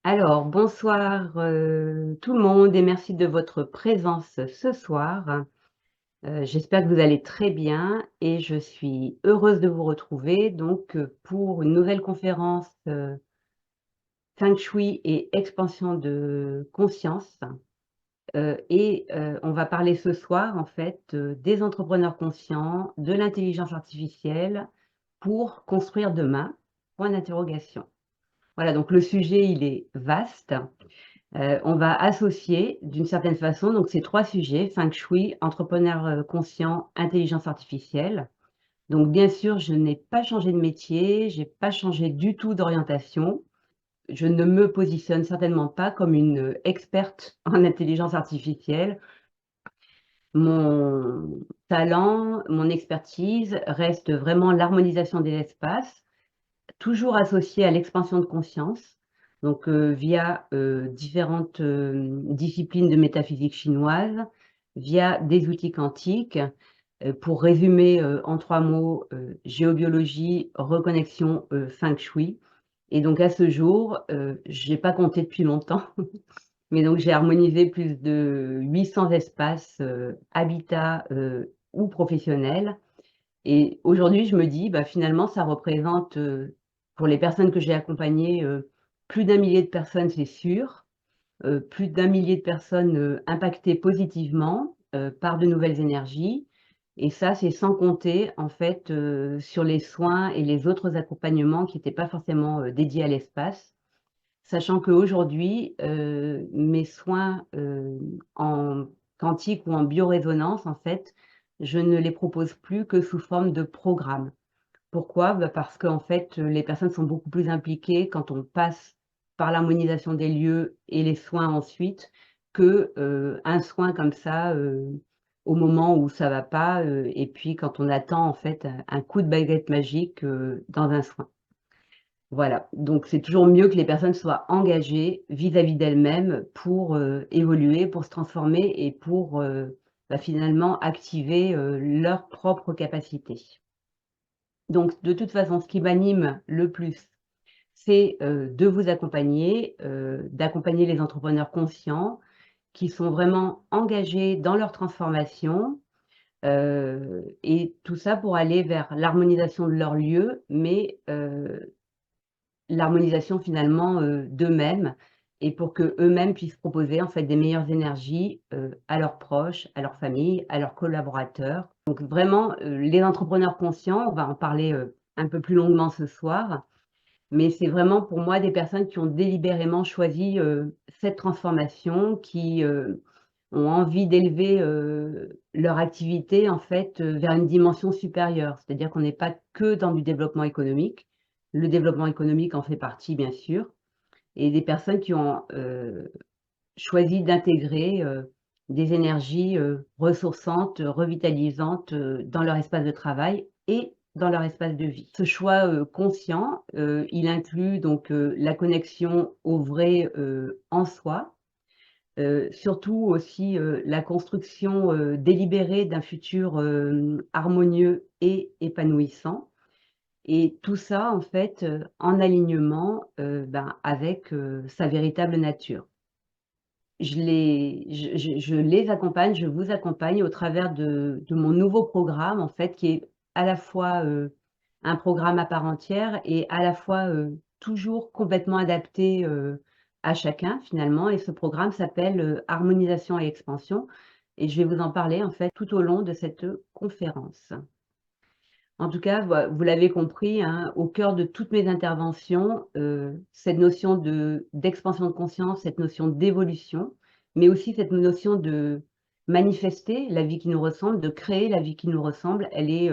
Alors, bonsoir tout le monde et merci de votre présence ce soir. J'espère que vous allez très bien et je suis heureuse de vous retrouver donc pour une nouvelle conférence Feng Shui et expansion de conscience. On va parler ce soir en fait des entrepreneurs conscients, de l'intelligence artificielle pour construire demain. Point d'interrogation. Voilà, donc le sujet il est vaste. On va associer d'une certaine façon donc ces 3 sujets, Feng Shui, entrepreneur, conscient, intelligence artificielle. Donc bien sûr, je n'ai pas changé de métier, j'ai pas changé du tout d'orientation. Je ne me positionne certainement pas comme une, experte en intelligence artificielle. Mon talent, mon expertise reste vraiment l'harmonisation des espaces, toujours associé à l'expansion de conscience, donc via, différentes, disciplines de métaphysique chinoise, via des outils quantiques. Pour résumer, en 3 mots, géobiologie, reconnexion, feng shui et donc à ce jour, j'ai pas compté depuis longtemps, mais donc j'ai harmonisé plus de 800 espaces, habitat, ou professionnels et aujourd'hui, je me dis: «Bah, finalement, ça représente, pour les personnes que j'ai accompagnées, plus d'un millier de personnes, c'est sûr, plus d'un millier de personnes, impactées positivement, par de nouvelles énergies» et ça, c'est sans compter, en fait, sur les soins et les autres accompagnements qui étaient pas forcément, dédiés à l'espace. Sachant qu'aujourd'hui, mes soins, en quantique ou en biorésonance, en fait, je ne les propose plus que sous forme de programme. Pourquoi? Bah, parce qu'en fait, les personnes sont beaucoup plus impliquées quand on passe par l'harmonisation des lieux et les soins ensuite que, un soin comme ça, au moment où ça va pas, et puis quand on attend en fait un coup de baguette magique, dans un soin. Voilà, donc c'est toujours mieux que les personnes soient engagées vis-à-vis d'elles-mêmes pour, évoluer, pour se transformer et pour, bah, finalement activer, leurs propres capacités. Donc de toute façon, ce qui m'anime le plus, c'est, de vous accompagner, d'accompagner les entrepreneurs conscients qui sont vraiment engagés dans leur transformation, et tout ça pour aller vers l'harmonisation de leur lieu, mais l'harmonisation finalement, d'eux-mêmes et pour qu'eux-mêmes puissent proposer en fait des meilleures énergies, à leurs proches, à leur famille, à leurs collaborateurs. Donc vraiment, les entrepreneurs conscients, on va en parler, un peu plus longuement ce soir, mais c'est vraiment pour moi des personnes qui ont délibérément choisi, cette transformation, qui, ont envie d'élever, leur activité en fait, vers une dimension supérieure. C'est-à-dire qu'on n'est pas que dans du développement économique. Le développement économique en fait partie bien sûr et des personnes qui ont, choisi d'intégrer, des énergies, ressourçantes, revitalisantes, dans leur espace de travail et dans leur espace de vie. Ce choix, conscient, il inclut donc, la connexion au vrai, en soi, surtout aussi, la construction, délibérée d'un futur, harmonieux et épanouissant et tout ça en fait, en alignement, ben, avec, sa véritable nature. Je les accompagne, je vous accompagne au travers de mon nouveau programme en fait, qui est à la fois, un programme à part entière et à la fois, toujours complètement adapté, à chacun finalement et ce programme s'appelle, Harmonisation et expansion et je vais vous en parler en fait tout au long de cette, conférence. En tout cas, vous l'avez compris, hein, au cœur de toutes mes interventions, cette notion d'expansion de conscience, cette notion d'évolution, mais aussi cette notion de manifester la vie qui nous ressemble, de créer la vie qui nous ressemble, elle est,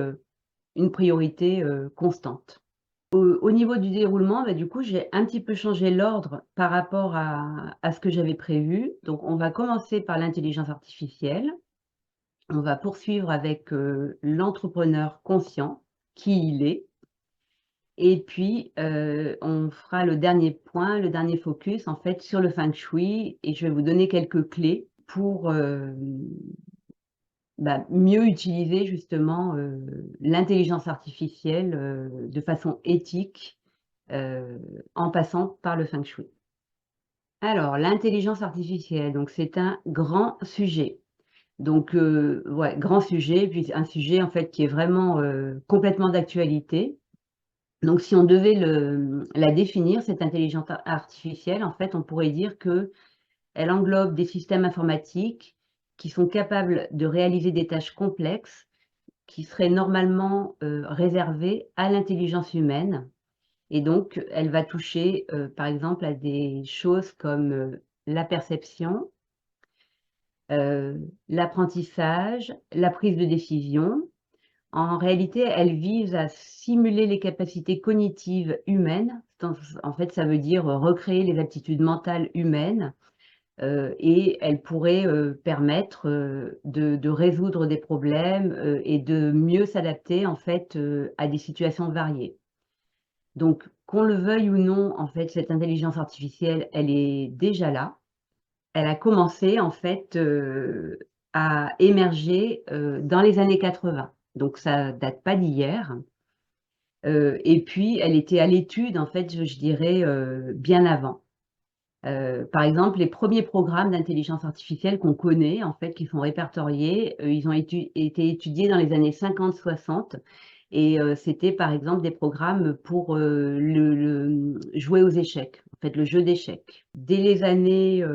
une priorité, constante. Au niveau du déroulement, bah, du coup, j'ai un petit peu changé l'ordre par rapport à ce que j'avais prévu. Donc on va commencer par l'intelligence artificielle. On va poursuivre avec, l'entrepreneur conscient, qui il est et puis, on fera le dernier point, le dernier focus en fait sur le feng shui et je vais vous donner quelques clés pour, bah, mieux utiliser justement, l'intelligence artificielle, de façon éthique, en passant par le feng shui. Alors, l'intelligence artificielle, donc c'est un grand sujet. Donc, ouais, grand sujet, puis un sujet en fait qui est vraiment complètement d'actualité. Donc, si on devait la définir, cette intelligence artificielle, en fait, on pourrait dire que elle englobe des systèmes informatiques qui sont capables de réaliser des tâches complexes qui seraient normalement réservées à l'intelligence humaine. Et donc, elle va toucher, par exemple, à des choses comme la perception, l'apprentissage, la prise de décision. En réalité, elle vise à simuler les capacités cognitives humaines. En fait, ça veut dire recréer les aptitudes mentales humaines et elle pourrait permettre de résoudre des problèmes et de mieux s'adapter en fait à des situations variées. Donc, qu'on le veuille ou non, en fait, cette intelligence artificielle, elle est déjà là. Elle a commencé en fait à émerger dans les années 80. Donc ça date pas d'hier. Et puis elle était à l'étude en fait, je dirais bien avant. Par exemple, les premiers programmes d'intelligence artificielle qu'on connaît, en fait, qui sont répertoriés, ils ont été étudiés dans les années 50-60 et c'était par exemple des programmes pour jouer aux échecs, en fait, le jeu d'échecs. Dès les années,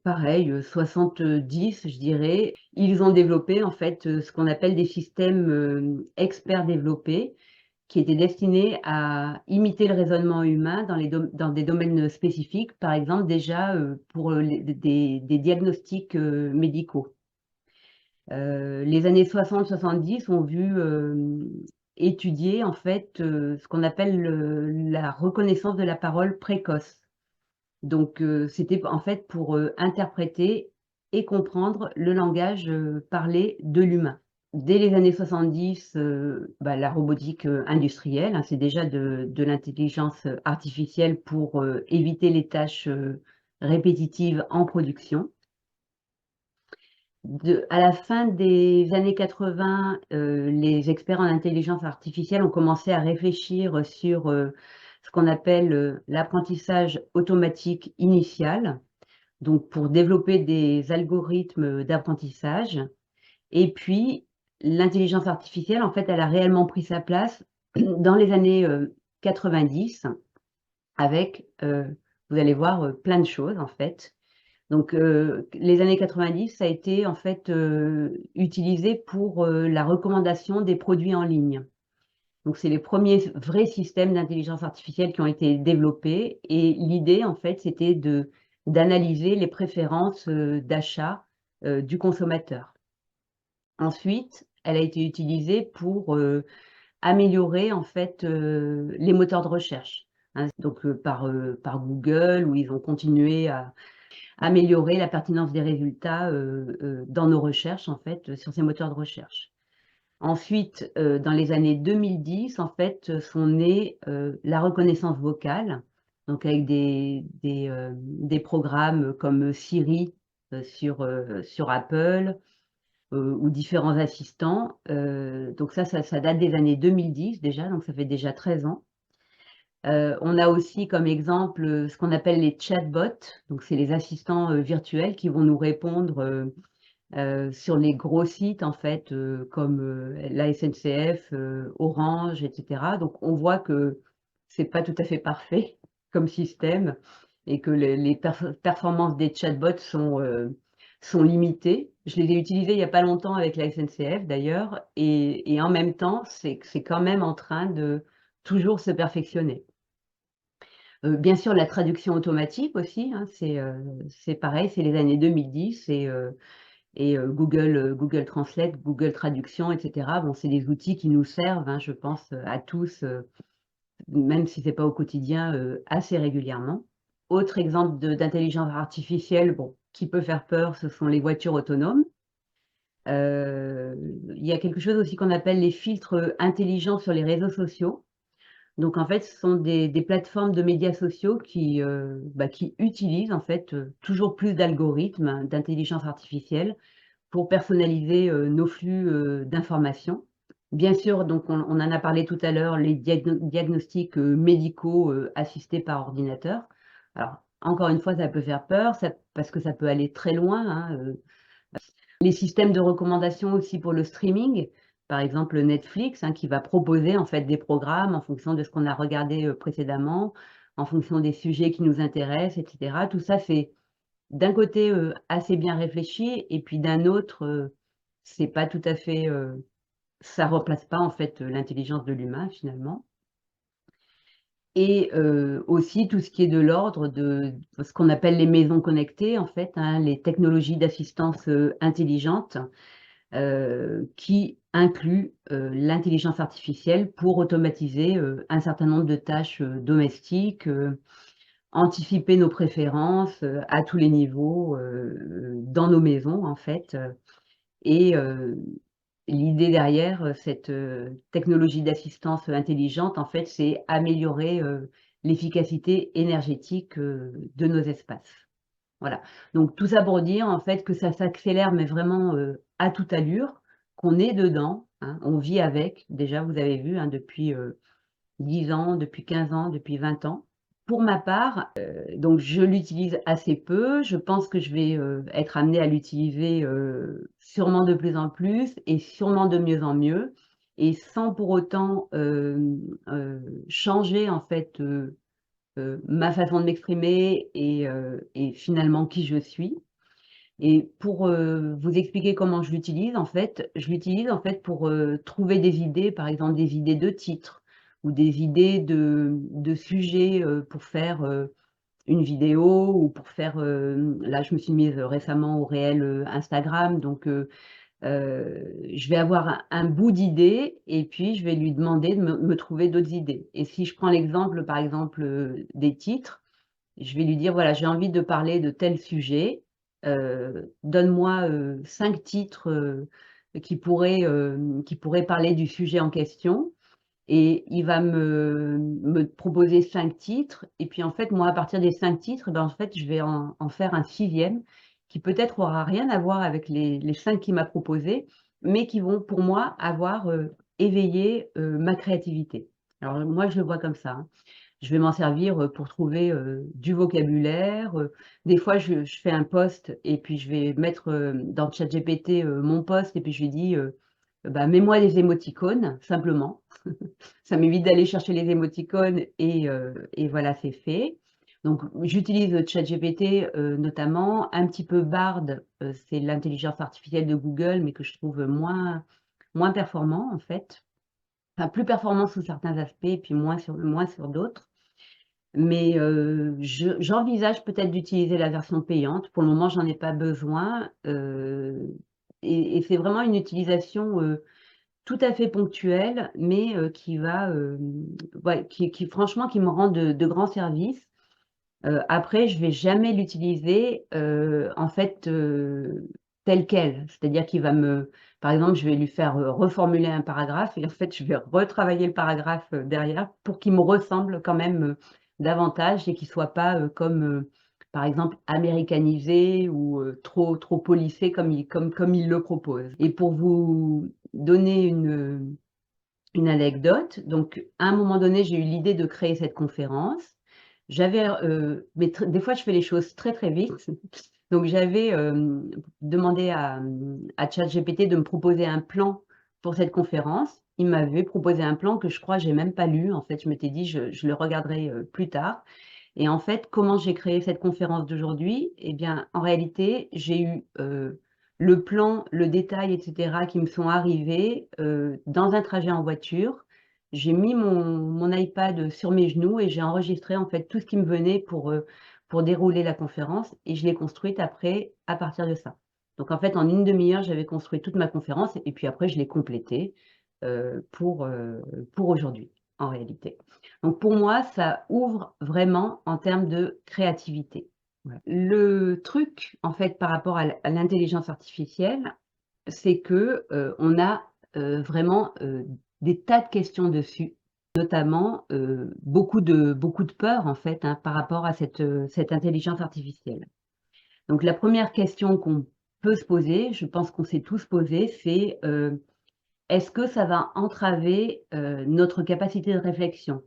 pareil, 70, je dirais, ils ont développé en fait ce qu'on appelle des systèmes experts développés qui était destiné à imiter le raisonnement humain dans des domaines spécifiques, par exemple déjà pour des diagnostics médicaux. Les années 60-70 ont vu étudier en fait ce qu'on appelle la reconnaissance de la parole précoce. Donc c'était en fait pour interpréter et comprendre le langage parlé de l'humain. Dès les années 70, la robotique industrielle, hein, c'est déjà de l'intelligence artificielle pour éviter les tâches répétitives en production. À la fin des années 80, les experts en intelligence artificielle ont commencé à réfléchir sur ce qu'on appelle l'apprentissage automatique initial, donc pour développer des algorithmes d'apprentissage. Et puis, l'intelligence artificielle, en fait, elle a réellement pris sa place dans les années 90 avec, vous allez voir, plein de choses, en fait. Donc, les années 90, ça a été, en fait, utilisé pour la recommandation des produits en ligne. Donc, c'est les premiers vrais systèmes d'intelligence artificielle qui ont été développés. Et l'idée, en fait, c'était d'analyser les préférences d'achat du consommateur. Ensuite, elle a été utilisée pour améliorer en fait les moteurs de recherche, hein. Donc par Google, où ils ont continué à améliorer la pertinence des résultats dans nos recherches en fait sur ces moteurs de recherche. Ensuite, dans les années 2010, en fait, sont nés la reconnaissance vocale, donc avec des programmes comme Siri sur Apple, ou différents assistants. Donc ça date des années 2010 déjà, donc ça fait déjà 13 ans. On a aussi comme exemple ce qu'on appelle les chatbots, donc c'est les assistants virtuels qui vont nous répondre sur les gros sites en fait, comme la SNCF, Orange, etc. Donc on voit que c'est pas tout à fait parfait comme système et que les performances des chatbots sont limitées. Je les ai utilisés il y a pas longtemps avec la SNCF d'ailleurs et en même temps, c'est quand même en train de toujours se perfectionner. Bien sûr, la traduction automatique aussi, hein, c'est pareil, c'est les années 2010 et Google Translate, Google Traduction, et cetera. Bon, c'est des outils qui nous servent, hein, je pense, à tous, même si c'est pas au quotidien, assez régulièrement. Autre exemple d'intelligence artificielle, bon, qui peut faire peur, ce sont les voitures autonomes. Il y a quelque chose aussi qu'on appelle les filtres intelligents sur les réseaux sociaux. Donc en fait, ce sont des plateformes de médias sociaux qui utilisent en fait, toujours plus d'algorithmes, d'intelligence artificielle pour personnaliser, nos flux, d'informations. Bien sûr, donc on en a parlé tout à l'heure, les diagnostics, médicaux, assistés par ordinateur. Alors encore une fois, ça peut faire peur, parce que ça peut aller très loin, hein, les systèmes de recommandation aussi pour le streaming, par exemple Netflix, hein, qui va proposer en fait des programmes en fonction de ce qu'on a regardé précédemment, en fonction des sujets qui nous intéressent, etc. Tout ça, c'est d'un côté assez bien réfléchi, et puis d'un autre, c'est pas tout à fait, ça remplace pas en fait l'intelligence de l'humain finalement. Et aussi tout ce qui est de l'ordre de ce qu'on appelle les maisons connectées en fait, hein, les technologies d'assistance intelligente, qui inclut l'intelligence artificielle pour automatiser un certain nombre de tâches domestiques, anticiper nos préférences à tous les niveaux dans nos maisons en fait. Et l'idée derrière cette technologie d'assistance intelligente, en fait, c'est améliorer l'efficacité énergétique de nos espaces. Voilà. Donc tout ça pour dire en fait que ça s'accélère, mais vraiment à toute allure, qu'on est dedans, hein, on vit avec. Déjà, vous avez vu, hein, depuis 10 ans, depuis 15 ans, depuis 20 ans. Pour ma part, donc je l'utilise assez peu. Je pense que je vais être amenée à l'utiliser sûrement de plus en plus et sûrement de mieux en mieux, et sans pour autant changer en fait ma façon de m'exprimer et finalement qui je suis. Et pour vous expliquer comment je l'utilise en fait pour trouver des idées, par exemple des idées de titres ou des idées de sujets pour faire une vidéo, ou pour faire, là je me suis mise récemment au réel Instagram, donc je vais avoir un bout d'idée et puis je vais lui demander de me trouver d'autres idées. Et si je prends l'exemple, par exemple, des titres, je vais lui dire: «Voilà, j'ai envie de parler de tel sujet, donne-moi 5 titres qui pourraient parler du sujet en question». Et il va me proposer 5 titres, et puis en fait, moi, à partir des 5 titres, ben, en fait, je vais en faire un sixième qui peut-être aura rien à voir avec les 5 qu'il m'a proposés, mais qui vont pour moi avoir éveillé ma créativité. Alors moi, je le vois comme ça, hein. Je vais m'en servir pour trouver du vocabulaire. Des fois, je fais un post et puis je vais mettre dans ChatGPT mon post, et puis je lui dis bah, mets-moi des émoticônes simplement. Ça m'évite d'aller chercher les émoticônes, et voilà, c'est fait. Donc j'utilise ChatGPT notamment, un petit peu Bard, c'est l'intelligence artificielle de Google, mais que je trouve moins performant en fait. Enfin, plus performant sous certains aspects et puis moins sur d'autres. Mais j'envisage peut-être d'utiliser la version payante. Pour le moment, j'en ai pas besoin, et c'est vraiment une utilisation tout à fait ponctuelle, mais qui va, ouais, qui franchement qui me rend de grands services. Après, je vais jamais l'utiliser en fait tel quel. C'est-à-dire qu'il va par exemple, je vais lui faire reformuler un paragraphe, et en fait, je vais retravailler le paragraphe derrière pour qu'il me ressemble quand même davantage, et qu'il soit pas comme par exemple américanisé ou trop policé comme il le propose. Et pour vous donner une anecdote, donc à un moment donné, j'ai eu l'idée de créer cette conférence. J'avais, mais des fois je fais les choses très, très vite. Donc j'avais demandé à ChatGPT de me proposer un plan pour cette conférence. Il m'avait proposé un plan que je crois j'ai même pas lu. En fait, je m'étais dit: «Je le regarderai plus tard». Et en fait, comment j'ai créé cette conférence d'aujourd'hui? Eh bien, en réalité, j'ai eu le plan, le détail, et cetera, qui me sont arrivés dans un trajet en voiture. J'ai mis mon iPad sur mes genoux et j'ai enregistré en fait tout ce qui me venait pour dérouler la conférence, et je l'ai construite après à partir de ça. Donc en fait, en une demi-heure, j'avais construit toute ma conférence, et puis après je l'ai complétée pour aujourd'hui, en réalité. Donc pour moi, ça ouvre vraiment en termes de créativité. Ouais. Le truc, en fait, par rapport à l'intelligence artificielle, c'est que, on a vraiment des tas de questions dessus, notamment beaucoup de peur, en fait, hein, par rapport à cette intelligence artificielle. Donc la première question qu'on peut se poser, je pense qu'on s'est tous posé, c'est est-ce que ça va entraver notre capacité de réflexion?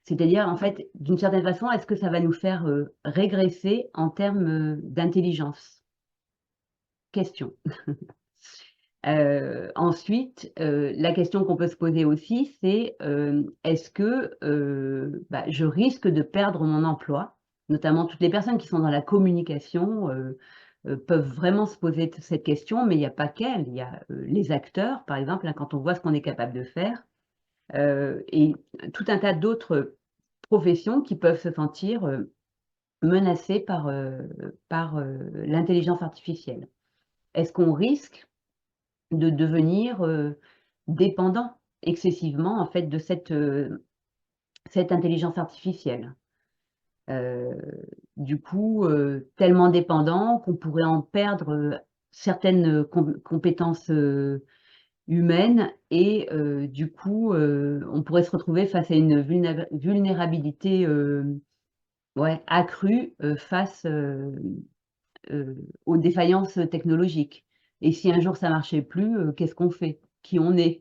C'est-à-dire, en fait, d'une certaine façon, est-ce que ça va nous faire régresser en termes d'intelligence? Question. Ensuite, la question qu'on peut se poser aussi, c'est est-ce que je risque de perdre mon emploi? Notamment toutes les personnes qui sont dans la communication peuvent vraiment se poser cette question, mais il n'y a pas qu'elles. Il y a les acteurs, par exemple, hein, quand on voit ce qu'on est capable de faire, et tout un tas d'autres professions qui peuvent se sentir menacées par l'intelligence artificielle. Est-ce qu'on risque de devenir dépendant excessivement en fait de cette intelligence artificielle? Du coup, tellement dépendant qu'on pourrait en perdre certaines compétences humaines et du coup, on pourrait se retrouver face à une vulnérabilité ouais, accrue face aux défaillances technologiques. Et si un jour ça marchait plus, qu'est-ce qu'on fait? Qui on est?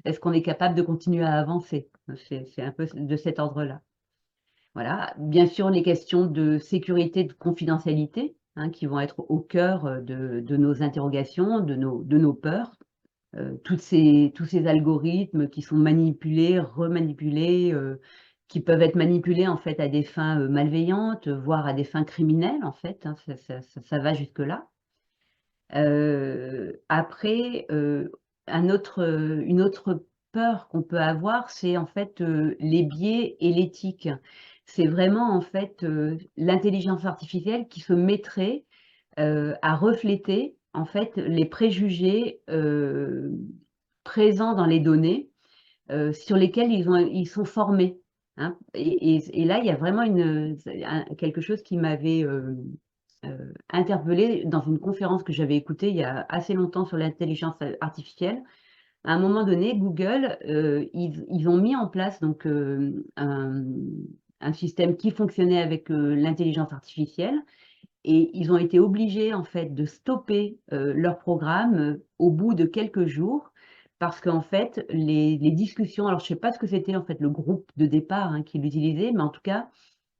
Est-ce qu'on est capable de continuer à avancer? C'est un peu de cet ordre-là. Voilà. Bien sûr, les questions de sécurité, de confidentialité, hein, qui vont être au cœur de nos interrogations, de nos peurs. Tous ces algorithmes qui sont manipulés, remanipulés, qui peuvent être manipulés en fait à des fins malveillantes, voire à des fins criminelles en fait, hein, ça va jusque-là. Après, une autre peur qu'on peut avoir, c'est en fait les biais et l'éthique. C'est vraiment en fait l'intelligence artificielle qui se mettrait à refléter en fait les préjugés présents dans les données sur lesquels ils sont formés, hein. Et là, il y a vraiment quelque chose qui m'avait interpellée dans une conférence que j'avais écoutée il y a assez longtemps sur l'intelligence artificielle. À un moment donné, Google, ils ont mis en place donc un système qui fonctionnait avec l'intelligence artificielle et ils ont été obligés en fait de stopper leur programme au bout de quelques jours parce qu'en fait les discussions, alors je sais pas ce que c'était en fait le groupe de départ hein, qui l'utilisait, mais en tout cas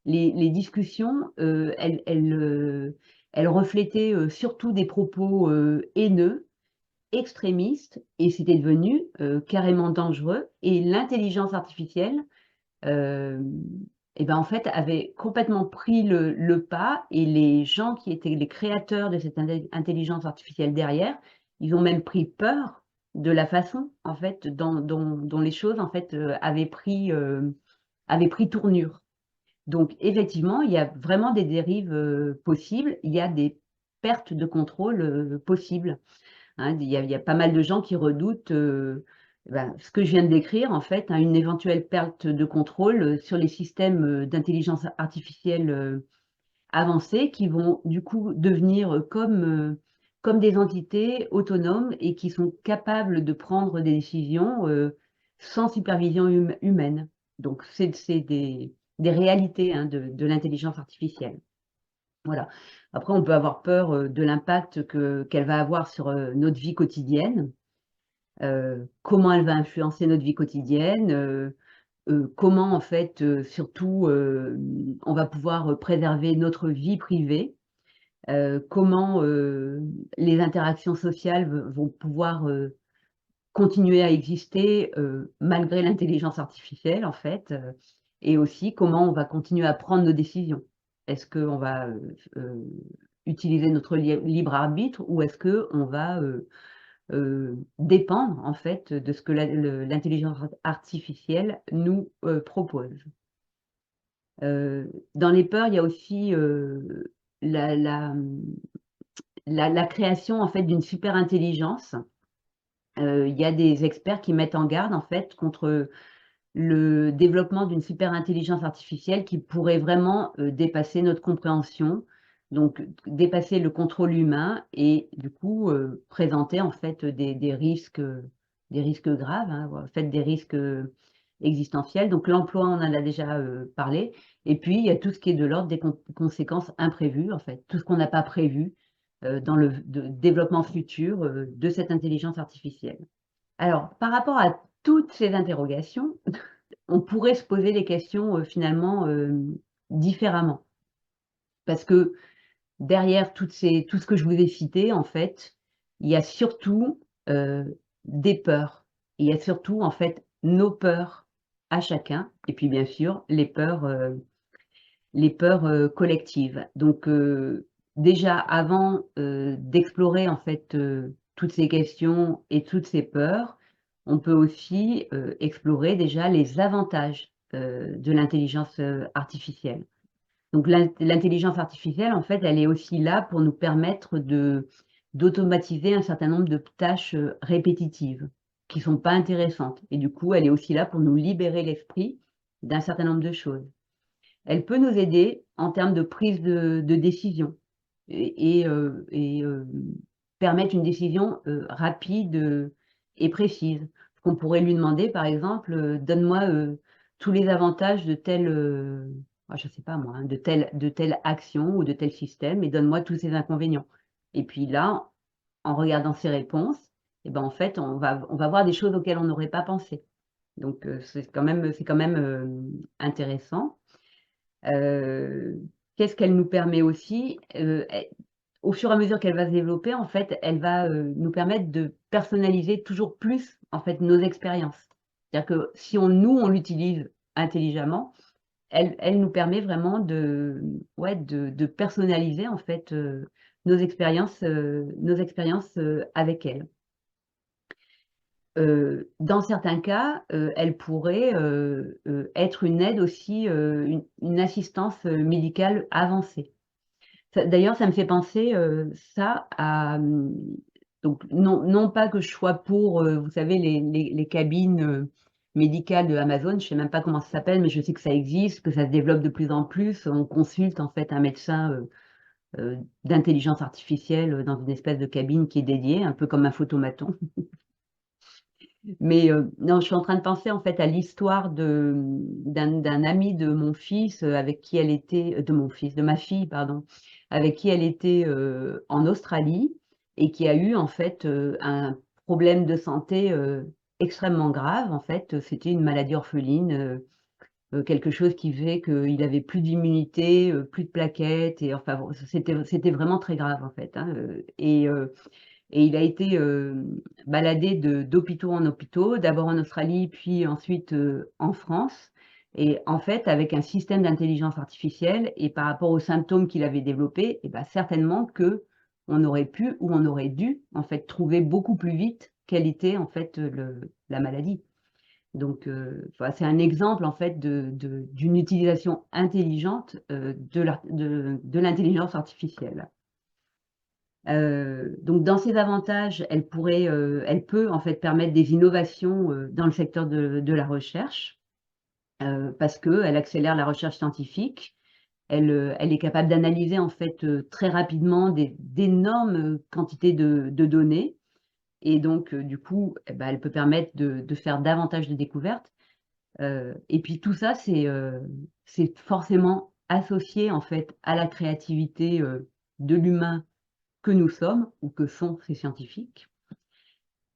les discussions elles reflétaient surtout des propos haineux, extrémistes, et c'était devenu carrément dangereux. Et l'intelligence artificielle et ben, en fait, avait complètement pris le pas et les gens qui étaient les créateurs de cette intelligence artificielle derrière, ils ont même pris peur de la façon, en fait, dont les choses, en fait, avaient pris tournure. Donc effectivement, il y a vraiment des dérives, possibles, il y a des pertes de contrôle, possibles. Hein, il y a pas mal de gens qui redoutent, ce que je viens de décrire en fait, hein, une éventuelle perte de contrôle, sur les systèmes, d'intelligence artificielle, avancés qui vont du coup devenir, comme des entités autonomes et qui sont capables de prendre des décisions, sans supervision humaine. Donc c'est des réalités, hein, de l'intelligence artificielle. Voilà. Après, on peut avoir peur de l'impact qu'elle va avoir sur notre vie quotidienne, comment elle va influencer notre vie quotidienne, comment en fait, surtout, on va pouvoir préserver notre vie privée, comment les interactions sociales vont pouvoir continuer à exister malgré l'intelligence artificielle en fait, et aussi comment on va continuer à prendre nos décisions. Est-ce qu'on va utiliser notre libre arbitre ou est-ce qu'on va dépendre en fait de ce que l'intelligence artificielle nous propose? Dans les peurs, il y a aussi la, la, la création en fait d'une super intelligence. Il y a des experts qui mettent en garde en fait contre le développement d'une super intelligence artificielle qui pourrait vraiment dépasser notre compréhension, donc dépasser le contrôle humain et du coup présenter en fait des risques graves, hein, en fait des risques existentiels. Donc l'emploi, on en a déjà parlé. Et puis il y a tout ce qui est de l'ordre des conséquences imprévues, en fait, tout ce qu'on n'a pas prévu dans le développement futur de cette intelligence artificielle. Alors, par rapport à toutes ces interrogations, on pourrait se poser les questions, finalement, différemment. Parce que derrière tout ce que je vous ai cité, en fait, il y a surtout, des peurs. Il y a surtout, en fait, nos peurs à chacun et puis, bien sûr, les peurs, collectives. Donc, déjà avant, d'explorer, en fait, toutes ces questions et toutes ces peurs, on peut aussi, explorer déjà les avantages, de l'intelligence, artificielle. Donc l'intelligence artificielle, en fait, elle est aussi là pour nous permettre d'automatiser un certain nombre de tâches, répétitives, qui sont pas intéressantes et du coup, elle est aussi là pour nous libérer l'esprit d'un certain nombre de choses. Elle peut nous aider en termes de prise de décision et permettre une décision, rapide, et précise. On pourrait lui demander par exemple, «Donne-moi, tous les avantages de telle, je sais pas moi, hein, de telle action ou de tel système et donne-moi tous ses inconvénients». Et puis là, en regardant ses réponses et ben, en fait, on va voir des choses auxquelles on n'aurait pas pensé. Donc c'est quand même, intéressant. Heu, Qu'est-ce qu'elle nous permet aussi? Au fur et à mesure qu'elle va se développer, en fait, elle va, nous permettre de personnaliser toujours plus, en fait, nos expériences. C'est-à-dire que si on l'utilise intelligemment, elle nous permet vraiment ouais, de personnaliser, en fait, nos expériences, avec elle. Dans certains cas, elle pourrait, être une aide aussi, une assistance, médicale avancée. Ça d'ailleurs, ça me fait penser, ça à, donc non pas que je sois pour, vous savez les cabines, médicales de Amazon, je sais même pas comment ça s'appelle, mais je sais que ça existe, que ça se développe de plus en plus. On consulte en fait un médecin, d'intelligence artificielle, dans une espèce de cabine qui est dédiée, un peu comme un photomaton. Mais non, je suis en train de penser en fait à l'histoire d'un ami de mon fils, avec qui elle était de ma fille pardon, avec qui elle était, en Australie et qui a eu en fait, un problème de santé, extrêmement grave. En fait, c'était une maladie orpheline, quelque chose qui faisait qu'il avait plus d'immunité, plus de plaquettes et enfin bon, c'était vraiment très grave en fait, hein, et il a été, baladé d'hôpitaux en hôpitaux, d'abord en Australie, puis ensuite, en France et en fait, avec un système d'intelligence artificielle et par rapport aux symptômes qu'il avait développés et bah, certainement qu'on aurait pu ou on aurait dû, en fait, trouver beaucoup plus vite quelle était, en fait, la maladie. Donc, voilà, c'est un exemple, en fait, d'une utilisation intelligente, de l'intelligence artificielle. Donc dans ses avantages, elle peut en fait permettre des innovations, dans le secteur de la recherche, parce qu'elle accélère la recherche scientifique. Elle est capable d'analyser en fait, très rapidement d'énormes, quantités de données et donc du coup, et bah, elle peut permettre de faire davantage de découvertes, et puis tout ça, c'est forcément associé en fait à la créativité, de l'humain que nous sommes ou que sont ces scientifiques.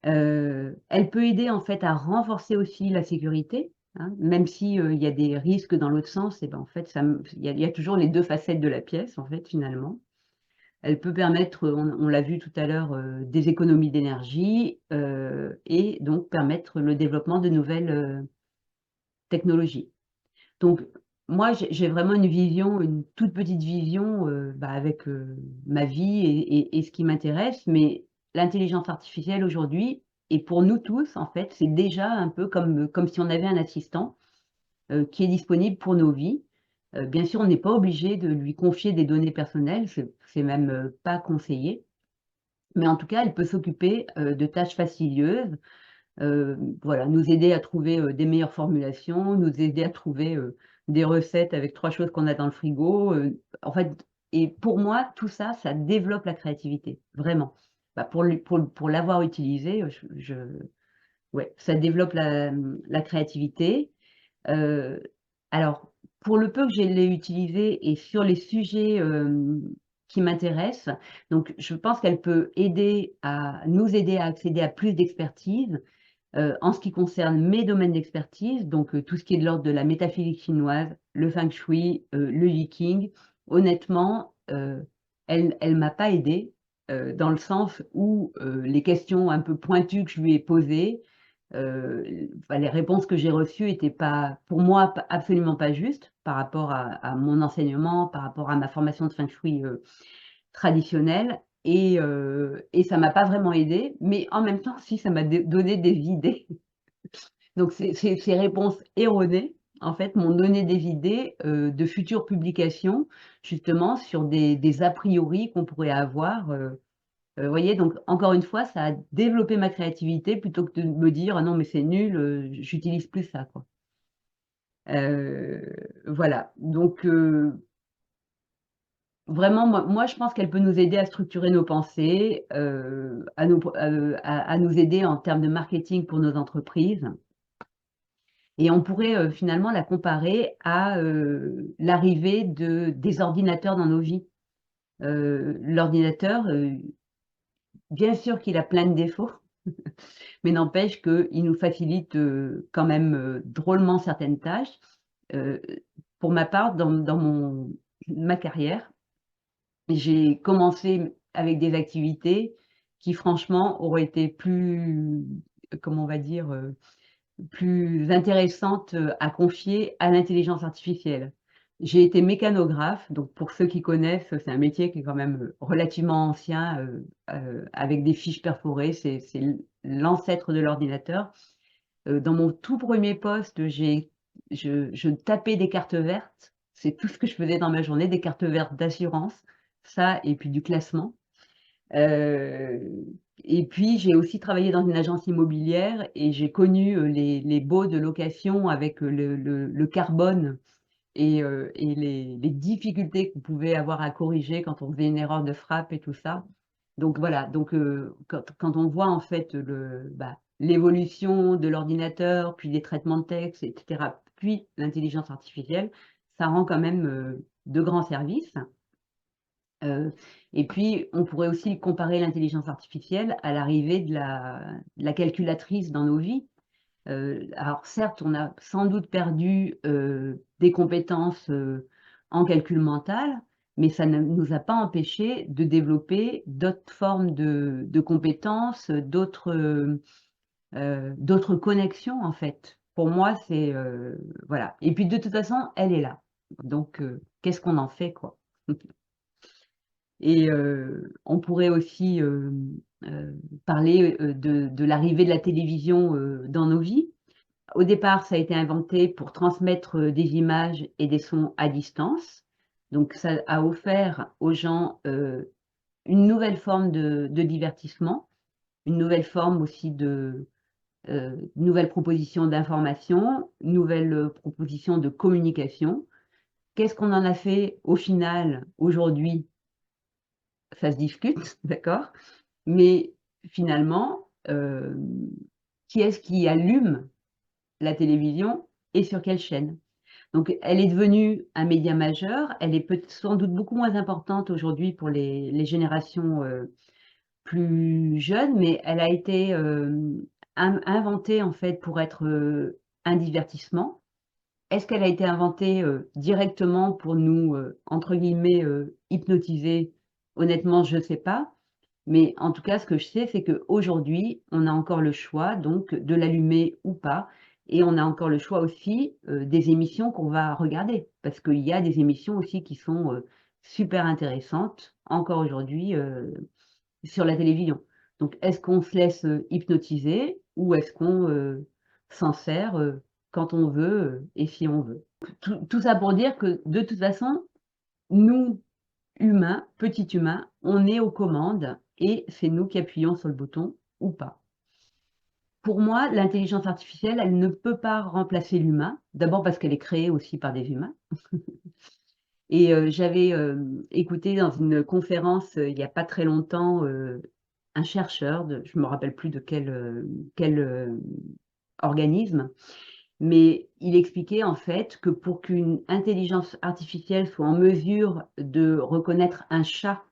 Elle peut aider en fait à renforcer aussi la sécurité, hein, même si, il y a des risques dans l'autre sens et ben, en fait, il y a toujours les 2 facettes de la pièce, en fait, finalement. Elle peut permettre, on l'a vu tout à l'heure, des économies d'énergie, et donc permettre le développement de nouvelles, technologies. Donc moi, j'ai vraiment une toute petite vision, bah, avec, ma vie et ce qui m'intéresse, mais l'intelligence artificielle aujourd'hui et pour nous tous, en fait, c'est déjà un peu comme si on avait un assistant, qui est disponible pour nos vies. Bien sûr, on n'est pas obligé de lui confier des données personnelles, c'est même, pas conseillé, mais en tout cas, elle peut s'occuper, de tâches fastidieuses, voilà, nous aider à trouver, des meilleures formulations, nous aider à trouver, des recettes avec 3 choses qu'on a dans le frigo, en fait et pour moi, tout ça, ça développe la créativité, vraiment. Bah, pour l'avoir utilisé, ouais, ça développe la créativité. Heu, alors, pour le peu que je l'ai utilisé et sur les sujets, qui m'intéressent, donc je pense qu'elle peut nous aider à accéder à plus d'expertise, En ce qui concerne mes domaines d'expertise, donc tout ce qui est de l'ordre de la métaphysique chinoise, le feng shui, le viking, honnêtement, elle ne m'a pas aidée, dans le sens où les questions un peu pointues que je lui ai posées, enfin, les réponses que j'ai reçues n'étaient pas, pour moi, absolument pas justes par rapport à mon enseignement, par rapport à ma formation de feng shui traditionnelle. Et ça m'a pas vraiment aidée, mais en même temps, si, ça m'a donné des idées. Donc ces réponses erronées, en fait, m'ont donné des idées de futures publications, justement, sur des a priori qu'on pourrait avoir. Vous voyez, donc encore une fois, ça a développé ma créativité plutôt que de me dire: «Ah non, mais c'est nul, j'utilise plus ça, quoi». Voilà, donc vraiment, moi, je pense qu'elle peut nous aider à structurer nos pensées, à nous aider en termes de marketing pour nos entreprises. Et on pourrait, finalement la comparer à, l'arrivée des ordinateurs dans nos vies. L'ordinateur, bien sûr qu'il a plein de défauts, mais n'empêche qu'il nous facilite, quand même, drôlement certaines tâches. Heu, pour ma part, dans ma carrière, j'ai commencé avec des activités qui franchement auraient été plus, comment on va dire, plus intéressantes, à confier à l'intelligence artificielle. J'ai été mécanographe, donc pour ceux qui connaissent, c'est un métier qui est quand même, relativement ancien, avec des fiches perforées, c'est l'ancêtre de l'ordinateur. Dans mon tout premier poste, je tapais des cartes vertes, c'est tout ce que je faisais dans ma journée, des cartes vertes d'assurance, ça et puis du classement. Heu et puis j'ai aussi travaillé dans une agence immobilière et j'ai connu, les baux de location avec, le carbone et les difficultés qu'on pouvait avoir à corriger quand on faisait une erreur de frappe et tout ça. Donc voilà, donc quand on voit en fait l'évolution de l'ordinateur, puis des traitements de texte et cetera, puis l'intelligence artificielle, ça rend quand même, de grands services. Heu et puis, on pourrait aussi comparer l'intelligence artificielle à l'arrivée de la calculatrice dans nos vies. Alors certes, on a sans doute perdu, des compétences, en calcul mental, mais ça ne nous a pas empêchés de développer d'autres formes de compétences, d'autres connexions, en fait. Pour moi, c'est, voilà et puis de toute façon, elle est là. Donc qu'est-ce qu'on en fait, quoi? Et on pourrait aussi, parler, de l'arrivée de la télévision, dans nos vies. Au départ, ça a été inventé pour transmettre, des images et des sons à distance. Donc ça a offert aux gens, une nouvelle forme de divertissement, une nouvelle forme aussi nouvelle proposition d'information, nouvelle, proposition de communication. Qu'est-ce qu'on en a fait au final aujourd'hui? Ça se discute, d'accord? Mais finalement, qui est-ce qui allume la télévision et sur quelle chaîne? Donc elle est devenue un média majeur, elle est sans doute beaucoup moins importante aujourd'hui pour les générations, plus jeunes, mais elle a été, inventée en fait pour être, un divertissement. Est-ce qu'elle a été inventée, directement pour nous, entre guillemets, «hypnotiser»? Honnêtement, je ne sais pas. Mais en tout cas, ce que je sais, c'est qu'aujourd'hui, on a encore le choix donc de l'allumer ou pas et on a encore le choix aussi, des émissions qu'on va regarder. Parce qu'il y a des émissions aussi qui sont, super intéressantes, encore aujourd'hui, sur la télévision. Donc est-ce qu'on se laisse, hypnotiser ou est-ce qu'on, s'en sert, quand on veut, et si on veut? Tout ça pour dire que de toute façon, nous humains, petits humains, on est aux commandes et c'est nous qui appuyons sur le bouton ou pas. Pour moi, l'intelligence artificielle, elle ne peut pas remplacer l'humain. D'abord parce qu'elle est créée aussi par des humains et j'avais, écouté dans une conférence, il y a pas très longtemps, un chercheur je me rappelle plus de quel organisme, mais il expliquait en fait que pour qu'une intelligence artificielle soit en mesure de reconnaître un chat,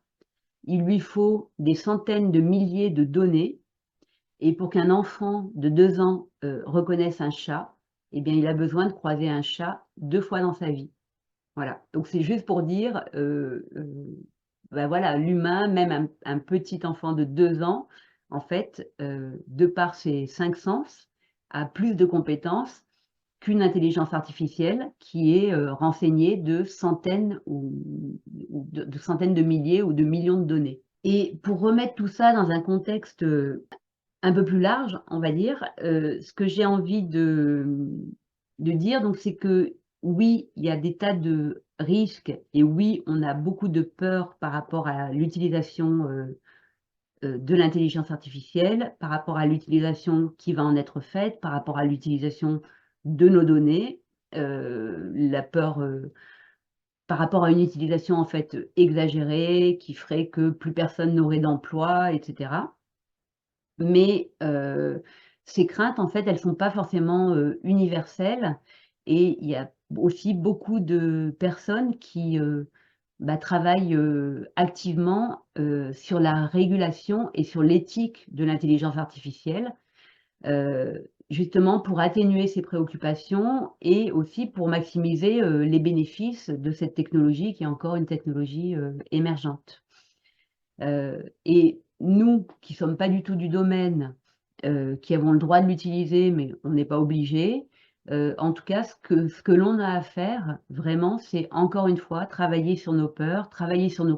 il lui faut des centaines de milliers de données Et pour qu'un enfant de 2 ans, reconnaisse un chat, eh bien, il a besoin de croiser un chat 2 fois dans sa vie. Voilà, donc c'est juste pour dire, bah, voilà, l'humain, même un petit enfant de 2 ans, en fait, de par ses 5 sens, a plus de compétences qu'une intelligence artificielle qui est, renseignée de centaines ou de centaines de milliers ou de millions de données. Et pour remettre tout ça dans un contexte, un peu plus large, on va dire, ce que j'ai envie de dire donc c'est que oui, il y a des tas de risques et oui, on a beaucoup de peur par rapport à l'utilisation, de l'intelligence artificielle, par rapport à l'utilisation qui va en être faite, par rapport à l'utilisation de nos données, la peur, par rapport à une utilisation en fait, exagérée qui ferait que plus personne n'aurait d'emploi et cetera. Mais ces craintes, en fait, elles sont pas forcément, universelles et il y a aussi beaucoup de personnes qui, bah, travaillent, activement, sur la régulation et sur l'éthique de l'intelligence artificielle, justement pour atténuer ces préoccupations et aussi pour maximiser, les bénéfices de cette technologie qui est encore une technologie, émergente. Et nous qui sommes pas du tout du domaine, qui avons le droit de l'utiliser, mais on n'est pas obligés, en tout cas ce que l'on a à faire vraiment, c'est encore une fois travailler sur nos peurs, travailler sur nos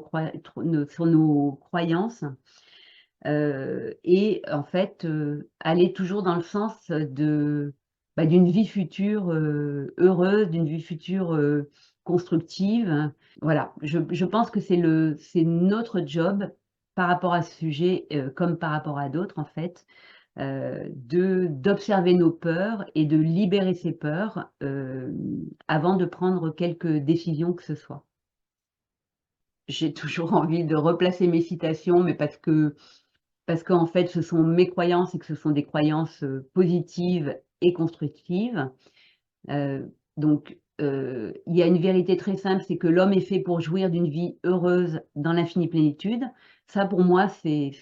croyances, et en fait, aller toujours dans le sens de, bah, d'une vie future, heureuse, d'une vie future, constructive. Voilà, je pense que c'est notre job par rapport à ce sujet, comme par rapport à d'autres en fait, d'observer nos peurs et de libérer ces peurs, avant de prendre quelque décision que ce soit. J'ai toujours envie de replacer mes citations, mais parce qu'en fait, ce sont mes croyances et que ce sont des croyances, positives et constructives. Donc, il y a une vérité très simple, c'est que l'homme est fait pour jouir d'une vie heureuse dans l'infinie plénitude. Ça, pour moi, c'est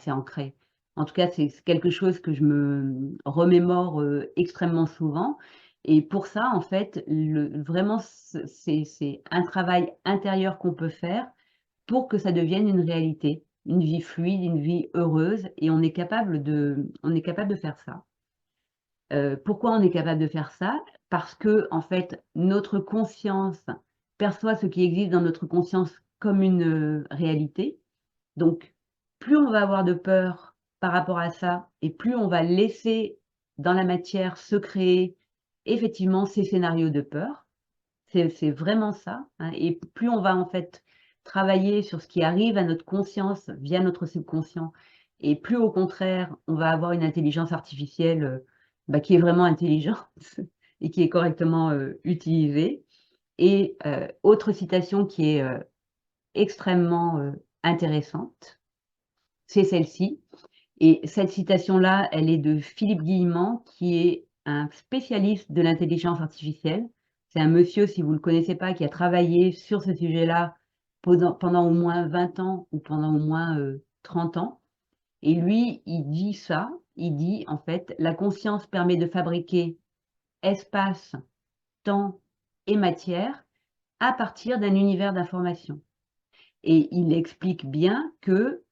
ancré. En tout cas, c'est quelque chose que je me remémore, extrêmement souvent et pour ça, en fait, vraiment, c'est un travail intérieur qu'on peut faire pour que ça devienne une réalité, une vie fluide, une vie heureuse et on est capable de faire ça. Pourquoi on est capable de faire ça? Parce que en fait, notre conscience perçoit ce qui existe dans notre conscience comme une, réalité. Donc, plus on va avoir de peur par rapport à ça et plus on va laisser dans la matière se créer effectivement ces scénarios de peur. C'est vraiment ça, hein, et plus on va en fait travailler sur ce qui arrive à notre conscience via notre subconscient et plus au contraire, on va avoir une intelligence artificielle, bah, qui est vraiment intelligente et qui est correctement, utilisée et autre citation qui est, extrêmement, intéressante, c'est celle-ci et cette citation-là, elle est de Philippe Guillemant qui est un spécialiste de l'intelligence artificielle. C'est un monsieur, si vous ne le connaissez pas, qui a travaillé sur ce sujet-là pendant au moins 20 ans ou pendant au moins, 30 ans et lui, il dit ça, il dit en fait: «La conscience permet de fabriquer espace, temps et matière à partir d'un univers d'information» et il explique bien que,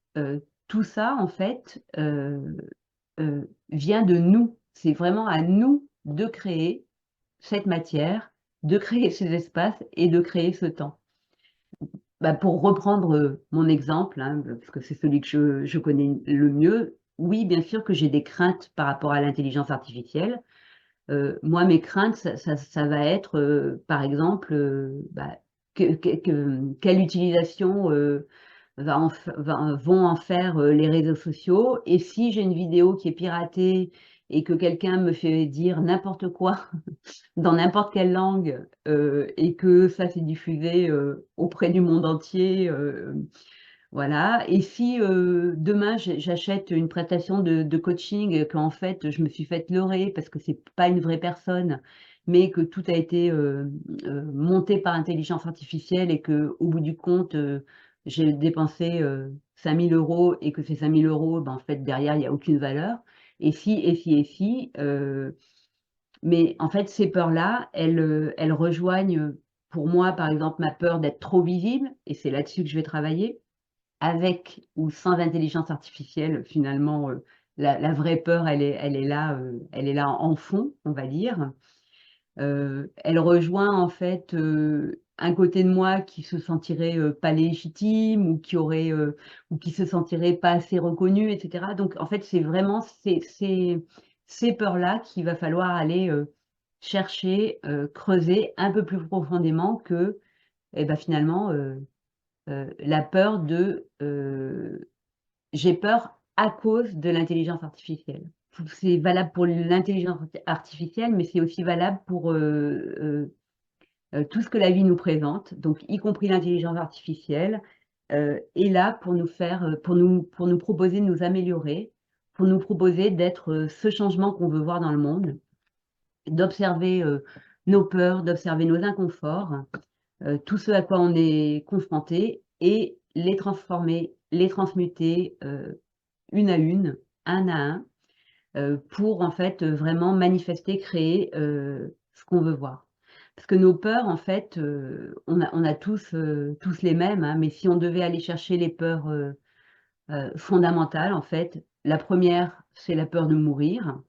tout ça en fait, vient de nous. C'est vraiment à nous de créer cette matière, de créer ces espaces et de créer ce temps. Bah, pour reprendre, mon exemple, hein, parce que c'est celui que je connais le mieux, oui, bien sûr que j'ai des craintes par rapport à l'intelligence artificielle. Moi, mes craintes, ça va être, par exemple, bah, quelle utilisation, vont en faire, les réseaux sociaux et si j'ai une vidéo qui est piratée et que quelqu'un me fait dire n'importe quoi dans n'importe quelle langue, et que ça s'est diffusé, auprès du monde entier, voilà et si, demain j'achète une prestation de coaching et qu'en fait je me suis faite leurrer parce que c'est pas une vraie personne, mais que tout a été, monté par intelligence artificielle et qu'au bout du compte, j'ai dépensé 5 000 € et que ces 5 000 €, ben, en fait, derrière, il n'y a aucune valeur. Et si, et si, et si. Mais en fait, ces peurs-là, elles rejoignent, pour moi, par exemple, ma peur d'être trop visible, et c'est là-dessus que je vais travailler, avec ou sans intelligence artificielle, finalement, la vraie peur, elle est là en fond, on va dire. Elle rejoint en fait, un côté de moi qui se sentirait, pas légitime ou qui se sentirait pas assez reconnu et cetera. Donc en fait, c'est vraiment ces peurs-là qu'il va falloir aller, chercher, creuser un peu plus profondément que et bah, finalement, la peur de, j'ai peur à cause de l'intelligence artificielle. C'est valable pour l'intelligence artificielle, mais c'est aussi valable pour, tout ce que la vie nous présente, donc y compris l'intelligence artificielle, est là pour nous faire, pour nous proposer de nous améliorer, pour nous proposer d'être, ce changement qu'on veut voir dans le monde, d'observer, nos peurs, d'observer nos inconforts, tout ce à quoi on est confronté et les transformer, les transmuter, une à une, un à un, pour en fait, vraiment manifester, créer, ce qu'on veut voir. Parce que nos peurs en fait, on a tous les mêmes, hein, mais si on devait aller chercher les peurs, fondamentales en fait, la première c'est la peur de mourir.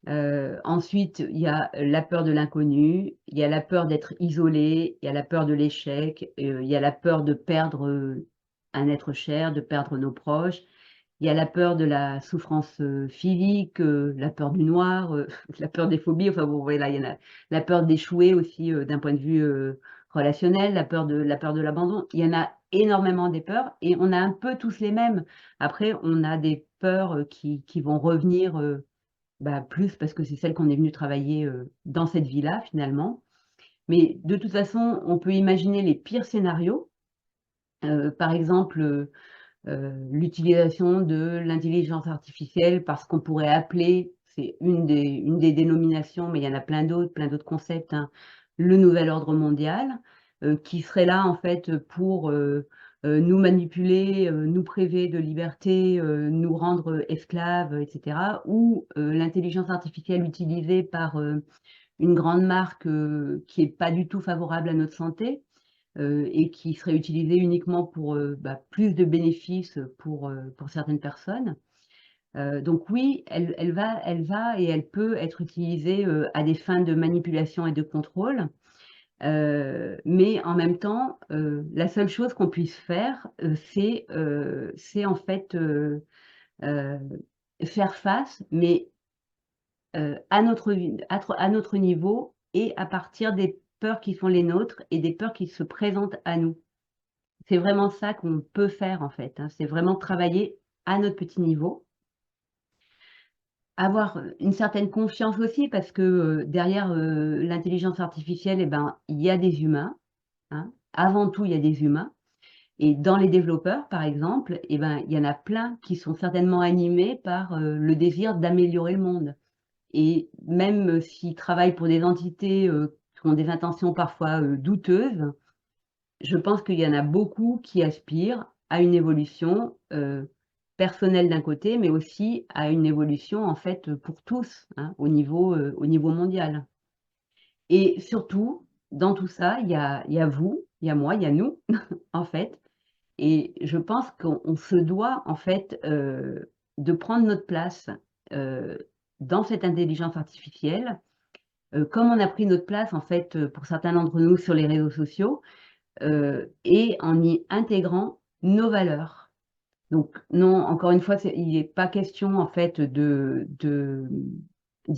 Ensuite, il y a la peur de l'inconnu, il y a la peur d'être isolé, il y a la peur de l'échec, il y a la peur de perdre, un être cher, de perdre nos proches. Il y a la peur de la souffrance, physique, la peur du noir, la peur des phobies, enfin bon, voilà, il y en a la peur d'échouer aussi, d'un point de vue, relationnel, la peur de l'abandon. Il y en a énormément des peurs et on a un peu tous les mêmes. Après, on a des peurs, qui vont revenir, bah, plus parce que c'est celles qu'on est venu travailler, dans cette vie-là, finalement. Mais de toute façon, on peut imaginer les pires scénarios. Par exemple, l'utilisation de l'intelligence artificielle parce qu'on pourrait appeler, c'est une des dénominations, mais il y en a plein d'autres concepts, hein, le nouvel ordre mondial, qui serait là en fait pour, nous manipuler, nous priver de liberté, nous rendre esclaves, et cetera. Ou, l'intelligence artificielle utilisée par, une grande marque, qui est pas du tout favorable à notre santé, et qui serait utilisée uniquement pour, bah, plus de bénéfices, pour certaines personnes. Donc oui, elle va et elle peut être utilisée, à des fins de manipulation et de contrôle. Mais en même temps, la seule chose qu'on puisse faire, c'est en fait, heu, faire face, mais à notre niveau et à partir des peurs qui sont les nôtres et des peurs qui se présentent à nous. C'est vraiment ça qu'on peut faire en fait, hein. C'est vraiment travailler à notre petit niveau. Avoir, une certaine confiance aussi parce que, derrière, l'intelligence artificielle et ben, il y a des humains, hein. Avant tout, il y a des humains et dans les développeurs, par exemple et ben, il y en a plein qui sont certainement animés par, le désir d'améliorer le monde et même, s'ils travaillent pour des entités, qui ont des intentions parfois, douteuses, je pense qu'il y en a beaucoup qui aspirent à une évolution, personnelle d'un côté, mais aussi à une évolution en fait, pour tous, hein, au niveau mondial. Et surtout, dans tout ça, il y a vous, il y a moi, il y a nous, en fait. Et je pense qu'on se doit en fait, de prendre notre place, dans cette intelligence artificielle, comme on a pris notre place en fait, pour certains d'entre nous sur les réseaux sociaux. Et en y intégrant nos valeurs. Donc non, encore une fois, il n'est pas question en fait d'y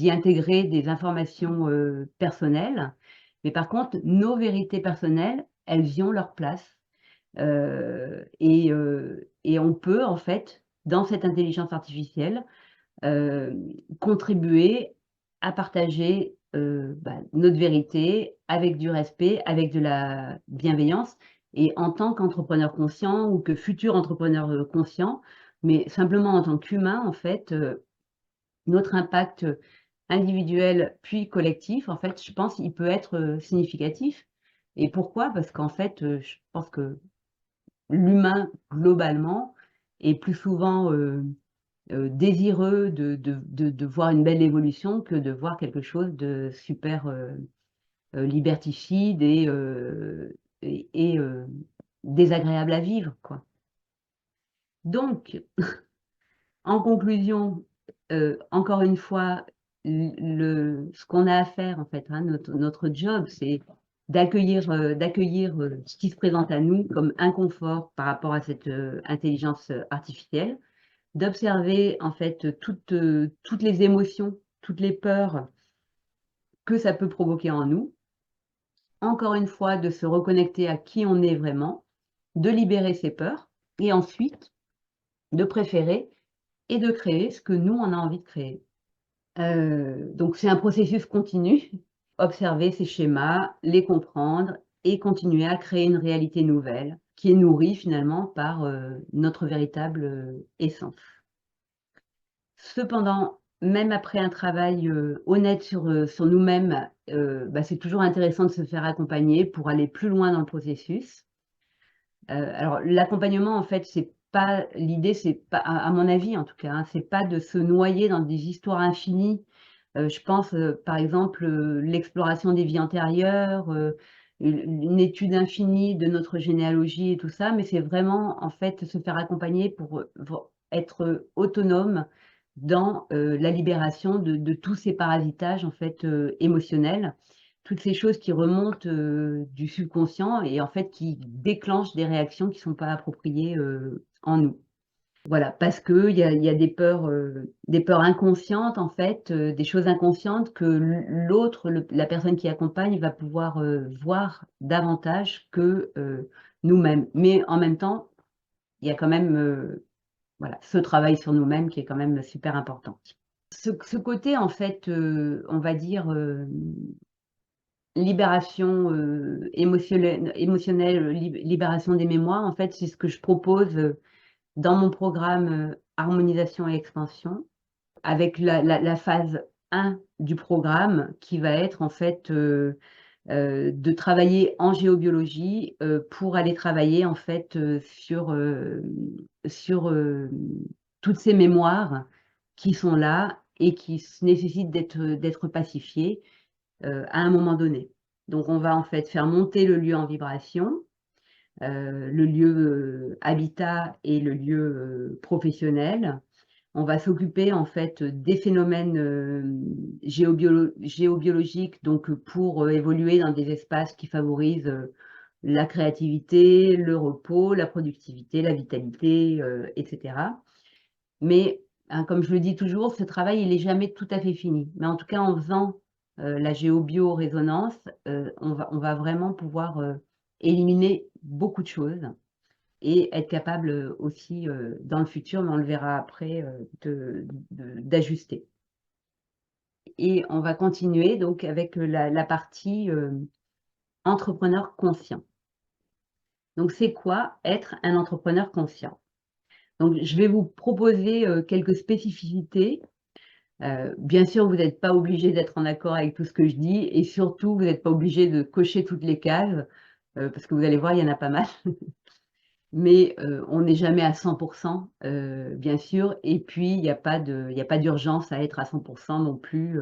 intégrer des informations, personnelles, mais par contre, nos vérités personnelles, elles y ont leur place, et on peut en fait, dans cette intelligence artificielle, contribuer à partager, bah, notre vérité avec du respect, avec de la bienveillance et en tant qu'entrepreneur conscient ou que futur entrepreneur, conscient, mais simplement en tant qu'humain, en fait, notre impact, individuel puis collectif, en fait, je pense, il peut être, significatif et pourquoi? Parce qu'en fait, je pense que l'humain globalement est plus souvent désireux de voir une belle évolution que de voir quelque chose de super liberticide et désagréable à vivre, quoi. Donc, en conclusion, encore une fois, ce qu'on a à faire, en fait, hein, notre job, c'est d'accueillir ce qui se présente à nous comme inconfort par rapport à cette intelligence artificielle, d'observer, en fait, toutes les émotions, toutes les peurs que ça peut provoquer en nous. Encore une fois, de se reconnecter à qui on est vraiment, de libérer ses peurs et ensuite de préférer et de créer ce que nous, on a envie de créer. Donc c'est un processus continu, observer ces schémas, les comprendre et continuer à créer une réalité nouvelle qui est nourrie finalement par notre véritable essence. Cependant, même après un travail honnête sur nous-mêmes, c'est toujours intéressant de se faire accompagner pour aller plus loin dans le processus. Alors l'accompagnement, en fait, c'est pas l'idée, c'est pas, à mon avis en tout cas, hein, c'est pas de se noyer dans des histoires infinies. Je pense, par exemple, l'exploration des vies antérieures, une étude infinie de notre généalogie et tout ça, mais c'est vraiment, en fait, se faire accompagner pour, être autonome dans, la libération de tous ces parasitages, en fait, émotionnels. Toutes ces choses qui remontent, du subconscient et en fait qui déclenchent des réactions qui sont pas appropriées, en nous. Voilà, parce qu'il y a des peurs inconscientes en fait, des choses inconscientes que l'autre, la personne qui accompagne va pouvoir, voir davantage que, nous-mêmes. Mais en même temps, il y a quand même, voilà, ce travail sur nous-mêmes qui est quand même super important. Ce côté en fait, on va dire, libération, émotionnelle, libération des mémoires, en fait, c'est ce que je propose, dans mon programme, harmonisation et expansion, avec la phase 1 du programme qui va être en fait, de travailler en géobiologie, pour aller travailler en fait, sur toutes ces mémoires qui sont là et qui nécessitent d'être pacifiées, à un moment donné. Donc on va en fait faire monter le lieu en vibration, le lieu, habitat et le lieu, professionnel. On va s'occuper en fait des phénomènes, géobiologiques, donc pour, évoluer dans des espaces qui favorisent, la créativité, le repos, la productivité, la vitalité, et cetera. Mais, hein, comme je le dis toujours, ce travail, il est jamais tout à fait fini. Mais en tout cas, en faisant, la géobio-résonance, on va vraiment pouvoir, éliminer beaucoup de choses et être capable, aussi, dans le futur, mais on le verra après, d'ajuster. Et on va continuer donc avec, la partie, entrepreneur conscient. Donc c'est quoi être un entrepreneur conscient? Donc je vais vous proposer, quelques spécificités. Bien sûr, vous n'êtes pas obligé d'être en accord avec tout ce que je dis et surtout, vous n'êtes pas obligé de cocher toutes les cases, parce que vous allez voir, il y en a pas mal. Mais, on n'est jamais à 100 bien sûr et puis il y a pas d'urgence à être à 100 non plus,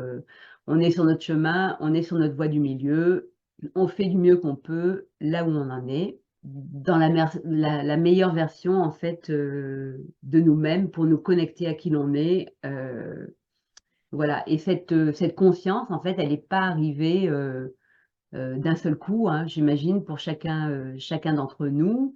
on est sur notre chemin, on est sur notre voie du milieu, on fait du mieux qu'on peut, là où on en est, dans la meilleure version en fait, de nous-mêmes pour nous connecter à qui l'on est, voilà. Et cette conscience en fait, elle est pas arrivée, d'un seul coup, hein, j'imagine pour chacun d'entre nous.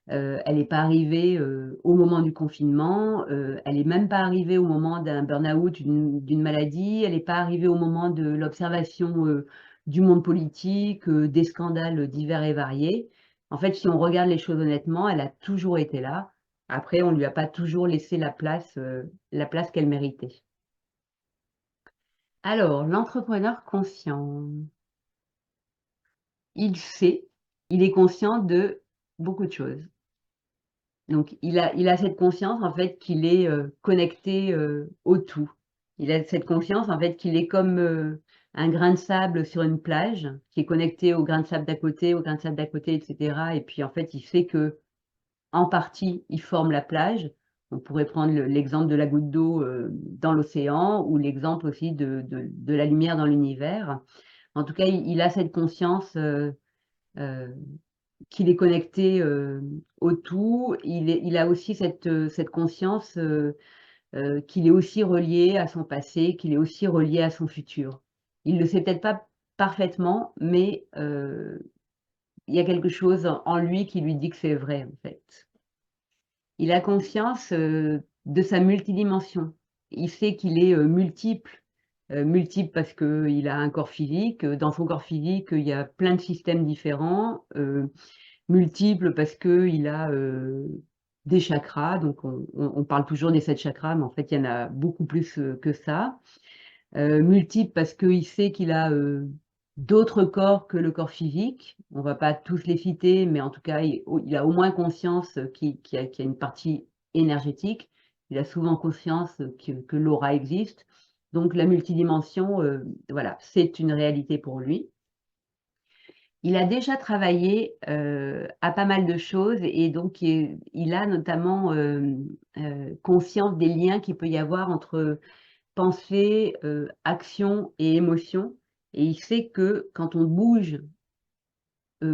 Elle est pas arrivée, au moment du confinement, elle est même pas arrivée au moment d'un burn-out, d'une maladie, elle est pas arrivée au moment de l'observation, du monde politique, des scandales divers et variés. En fait, si on regarde les choses honnêtement, elle a toujours été là. Après, on lui a pas toujours laissé la place qu'elle méritait. Alors, l'entrepreneur conscient, il sait, il est conscient de beaucoup de choses. Donc il a cette conscience en fait qu'il est, connecté, au tout. Il a cette conscience en fait qu'il est comme, un grain de sable sur une plage, qui est connecté au grain de sable d'à côté, au grain de sable d'à côté et cetera et puis en fait il sait que en partie, il forme la plage. On pourrait prendre l'exemple de la goutte d'eau dans l'océan ou l'exemple aussi de la lumière dans l'univers. En tout cas, il a cette conscience qu'il est connecté au tout. Il a aussi cette conscience qu'il est aussi relié à son passé, qu'il est aussi relié à son futur. Il ne le sait peut-être pas parfaitement, mais il y a quelque chose en lui qui lui dit que c'est vrai, en fait. Il a conscience de sa multidimension. Il sait qu'il est multiple. Multiple parce qu'il a un corps physique. Dans son corps physique, il y a plein de systèmes différents. Multiple parce qu'il a des chakras. Donc, on parle toujours des 7 chakras, mais en fait, il y en a beaucoup plus que ça. Multiple parce qu'il sait qu'il a d'autres corps que le corps physique. On ne va pas tous les citer, mais en tout cas, il a au moins conscience qu'il y a une partie énergétique. Il a souvent conscience que l'aura existe. Donc la multidimension, voilà, c'est une réalité pour lui. Il a déjà travaillé à pas mal de choses et donc il a notamment conscience des liens qu'il peut y avoir entre pensée, action et émotion. Et il sait que quand on bouge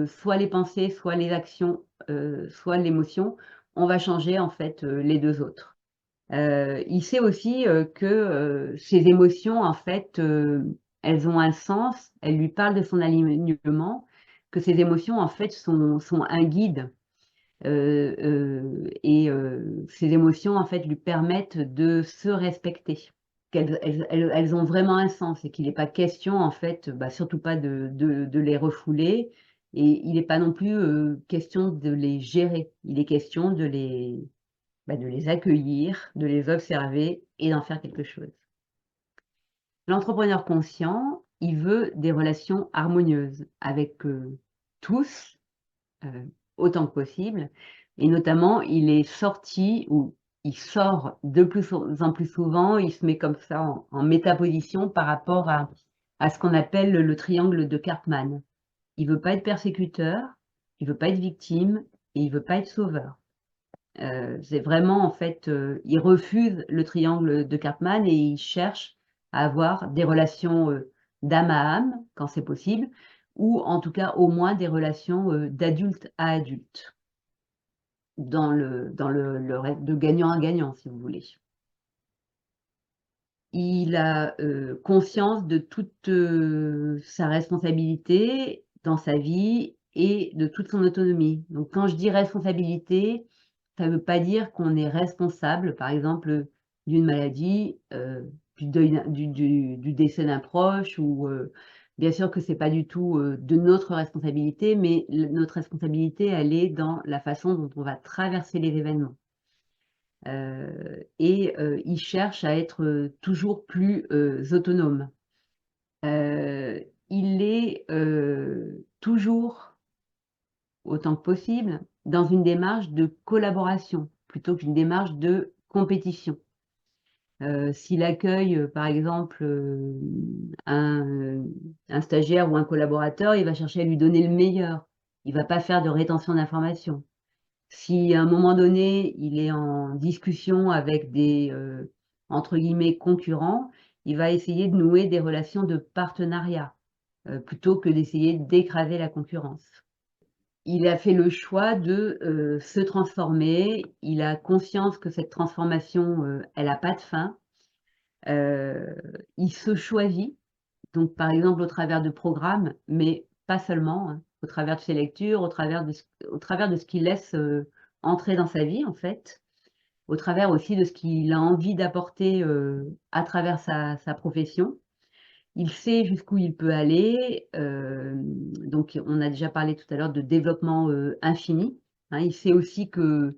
soit les pensées, soit les actions, soit l'émotion, on va changer en fait les 2 autres. Il sait aussi que ces émotions, en fait, elles ont un sens, elles lui parlent de son alignement, que ces émotions, en fait, sont un guide. Ces émotions, en fait, lui permettent de se respecter. Elles ont vraiment un sens et qu'il n'est pas question, en fait, surtout pas de les refouler et il n'est pas non plus question de les gérer. Il est question de les accueillir, de les observer et d'en faire quelque chose. L'entrepreneur conscient, il veut des relations harmonieuses avec tous, autant que possible, et notamment il est sorti ou il sort de plus en plus souvent, il se met comme ça en métaposition par rapport à ce qu'on appelle le triangle de Karpman. Il veut pas être persécuteur, il veut pas être victime et il veut pas être sauveur. C'est vraiment en fait, il refuse le triangle de Karpman et il cherche à avoir des relations d'âme à âme, quand c'est possible, ou en tout cas au moins des relations d'adulte à adulte dans de gagnant à gagnant, si vous voulez. Il a conscience de toute sa responsabilité dans sa vie et de toute son autonomie. Donc quand je dis responsabilité, ça ne veut pas dire qu'on est responsable, par exemple, d'une maladie, du deuil du décès d'un proche ou bien sûr que c'est pas du tout de notre responsabilité, mais notre responsabilité, elle est dans la façon dont on va traverser les événements. Il cherche à être toujours plus autonome. Il est toujours, autant que possible, dans une démarche de collaboration plutôt qu'une démarche de compétition. S'il accueille, par exemple, un stagiaire ou un collaborateur, il va chercher à lui donner le meilleur. Il va pas faire de rétention d'informations. Si à un moment donné, il est en discussion avec des, entre guillemets «concurrents», il va essayer de nouer des relations de partenariat, plutôt que d'essayer d'écraser la concurrence. Il a fait le choix de se transformer. Il a conscience que cette transformation, elle a pas de fin. Il se choisit, donc par exemple au travers de programmes, mais pas seulement, hein, au travers de ses lectures, au travers de ce qu'il laisse entrer dans sa vie en fait, au travers aussi de ce qu'il a envie d'apporter à travers sa profession. Il sait jusqu'où il peut aller, donc on a déjà parlé tout à l'heure de développement infini, hein. Il sait aussi qu'il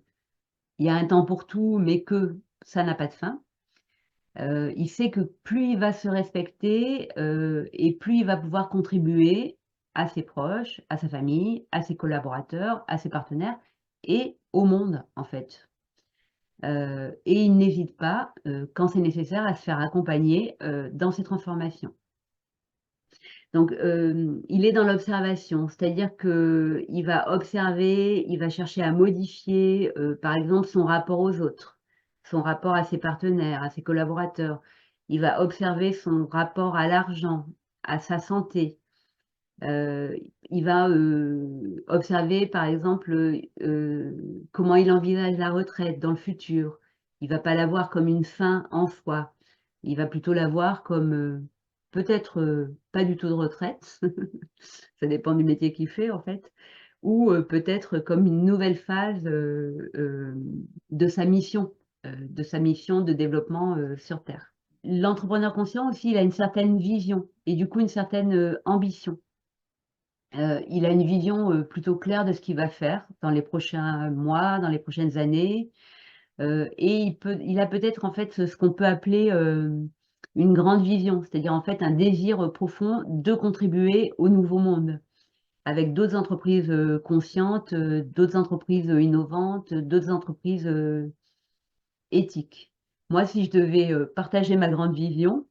y a un temps pour tout, mais que ça n'a pas de fin. Il sait que plus il va se respecter et plus il va pouvoir contribuer à ses proches, à sa famille, à ses collaborateurs, à ses partenaires et au monde en fait. Et il n'hésite pas, quand c'est nécessaire, à se faire accompagner dans ses transformations. Donc, il est dans l'observation, c'est-à-dire qu'il va observer, il va chercher à modifier, par exemple, son rapport aux autres, son rapport à ses partenaires, à ses collaborateurs. Il va observer son rapport à l'argent, à sa santé. Il va, observer, par exemple, comment il envisage la retraite dans le futur. Il va pas la voir comme une fin en soi. Il va plutôt la voir comme, peut-être, pas du tout de retraite, ça dépend du métier qu'il fait, en fait, ou, peut-être comme une nouvelle phase, de sa mission de développement, sur terre. L'entrepreneur conscient aussi, il a une certaine vision et du coup une certaine, ambition. Il a une vision, plutôt claire de ce qu'il va faire dans les prochains mois, dans les prochaines années, et il a peut-être en fait ce qu'on peut appeler, une grande vision, c'est-à-dire en fait un désir, profond de contribuer au nouveau monde, avec d'autres entreprises, conscientes, d'autres entreprises, innovantes, d'autres entreprises, éthiques. Moi, si je devais, partager ma grande vision,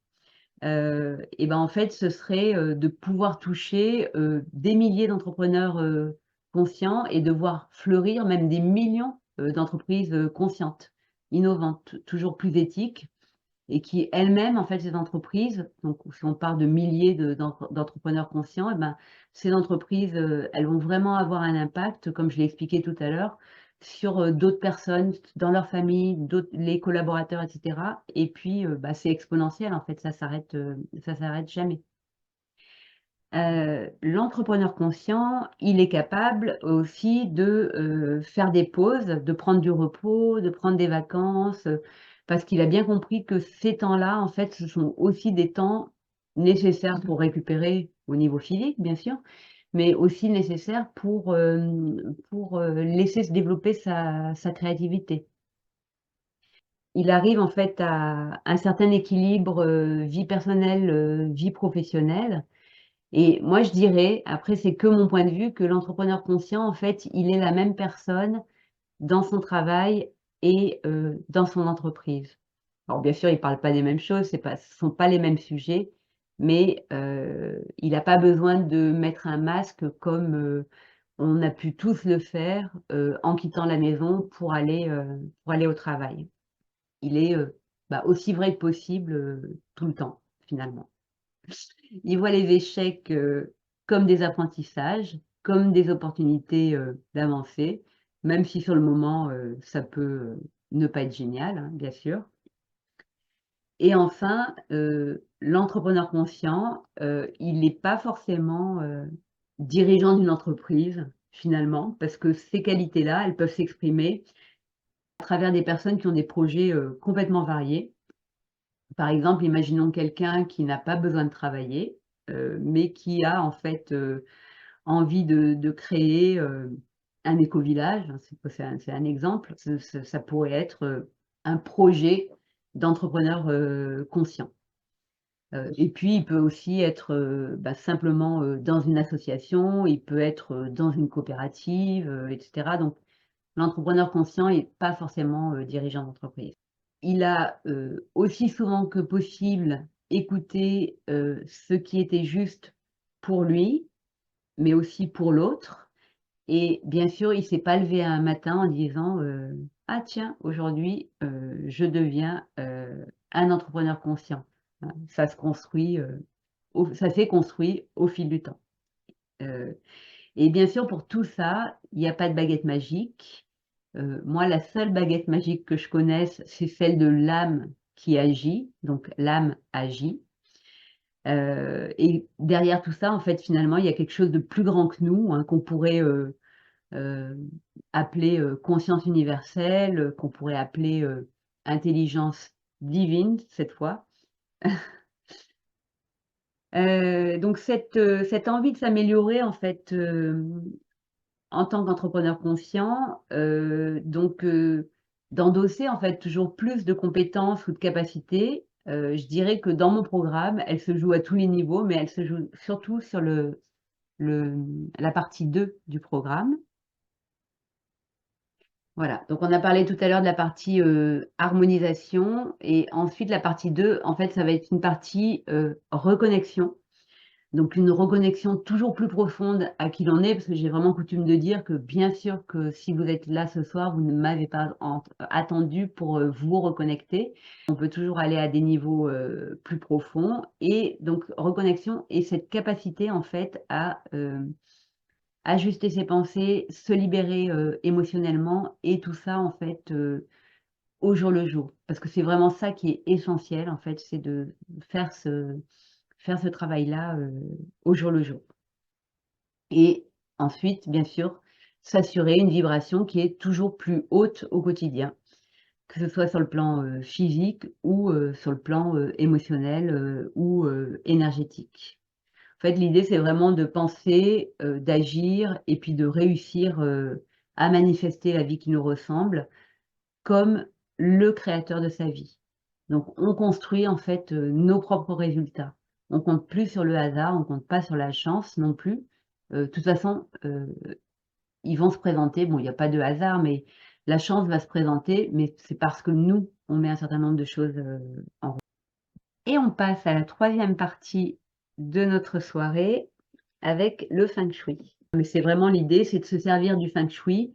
et ben, en fait, ce serait, de pouvoir toucher, des milliers d'entrepreneurs, conscients et de voir fleurir même des millions, d'entreprises, conscientes, innovantes, toujours plus éthiques et qui elles-mêmes, en fait, ces entreprises, donc si on parle de milliers d'entrepreneurs conscients, et ben, ces entreprises, elles vont vraiment avoir un impact, comme je l'ai expliqué tout à l'heure, sur, d'autres personnes, dans leur famille, d'autres les collaborateurs et cetera et puis, bah, c'est exponentiel, en fait, ça s'arrête jamais. L'entrepreneur conscient, il est capable aussi de, faire des pauses, de prendre du repos, de prendre des vacances, parce qu'il a bien compris que ces temps-là, en fait, ce sont aussi des temps nécessaires pour récupérer au niveau physique, bien sûr, mais aussi nécessaires pour, laisser se développer sa créativité. Il arrive en fait à un certain équilibre, vie personnelle, vie professionnelle et moi, je dirais, après c'est que mon point de vue, que l'entrepreneur conscient, en fait, il est la même personne dans son travail et dans son entreprise. Alors bien sûr, ils parlent pas des mêmes choses, ce sont pas les mêmes sujets, mais il a pas besoin de mettre un masque comme, on a pu tous le faire, en quittant la maison pour aller au travail. Il est, bah, aussi vrai que possible, tout le temps, finalement. Il voit les échecs, comme des apprentissages, comme des opportunités, d'avancer, même si sur le moment, ça peut, ne pas être génial, hein, bien sûr. Et enfin, l'entrepreneur conscient, il n'est pas forcément, dirigeant d'une entreprise, finalement, parce que ces qualités-là, elles peuvent s'exprimer à travers des personnes qui ont des projets, complètement variés. Par exemple, imaginons quelqu'un qui n'a pas besoin de travailler, mais qui a en fait, envie de créer, un écovillage, hein, c'est un exemple. Ça pourrait être, un projet d'entrepreneur, conscient. Et puis il peut aussi être, bah, simplement, dans une association, il peut être, dans une coopérative, et cetera. Donc l'entrepreneur conscient est pas forcément, dirigeant d'entreprise. Il a, aussi souvent que possible écouté, ce qui était juste pour lui, mais aussi pour l'autre et bien sûr, il s'est pas levé un matin en disant, «Ah tiens, aujourd'hui, je deviens, un entrepreneur conscient». Hein, ça se construit, ça s'est construit au fil du temps. Heu et bien sûr, pour tout ça, il y a pas de baguette magique. Moi, la seule baguette magique que je connaisse, c'est celle de l'âme qui agit, donc l'âme agit. Et derrière tout ça, en fait, finalement, il y a quelque chose de plus grand que nous, hein, qu'on pourrait, heu, appeler, conscience universelle, qu'on pourrait appeler, intelligence divine, cette fois. Donc cette envie de s'améliorer, en fait, en tant qu'entrepreneur conscient, donc d'endosser, en fait, toujours plus de compétences ou de capacités, je dirais que dans mon programme, elle se joue à tous les niveaux, mais elle se joue surtout sur la partie 2 du programme. Voilà, donc on a parlé tout à l'heure de la partie, harmonisation et ensuite la partie 2, en fait, ça va être une partie, reconnexion. Donc une reconnexion toujours plus profonde à qui l'on est, parce que j'ai vraiment coutume de dire que bien sûr que si vous êtes là ce soir, vous ne m'avez pas attendu pour vous reconnecter. On peut toujours aller à des niveaux plus profonds, et donc reconnexion et cette capacité en fait à ajuster ses pensées, se libérer émotionnellement, et tout ça en fait au jour le jour. Parce que c'est vraiment ça qui est essentiel en fait, c'est de faire ce travail-là au jour le jour. Et ensuite, bien sûr, s'assurer une vibration qui est toujours plus haute au quotidien, que ce soit sur le plan physique ou sur le plan émotionnel ou énergétique. En fait, l'idée, c'est vraiment de penser, d'agir et puis de réussir à manifester la vie qui nous ressemble comme le créateur de sa vie. Donc on construit en fait nos propres résultats. On compte plus sur le hasard, on compte pas sur la chance non plus. De toute façon, ils vont se présenter. Bon, il y a pas de hasard, mais la chance va se présenter, mais c'est parce que nous, on met un certain nombre de choses en route. Et on passe à la 3e partie de notre soirée avec le feng shui. Mais c'est vraiment l'idée, c'est de se servir du feng shui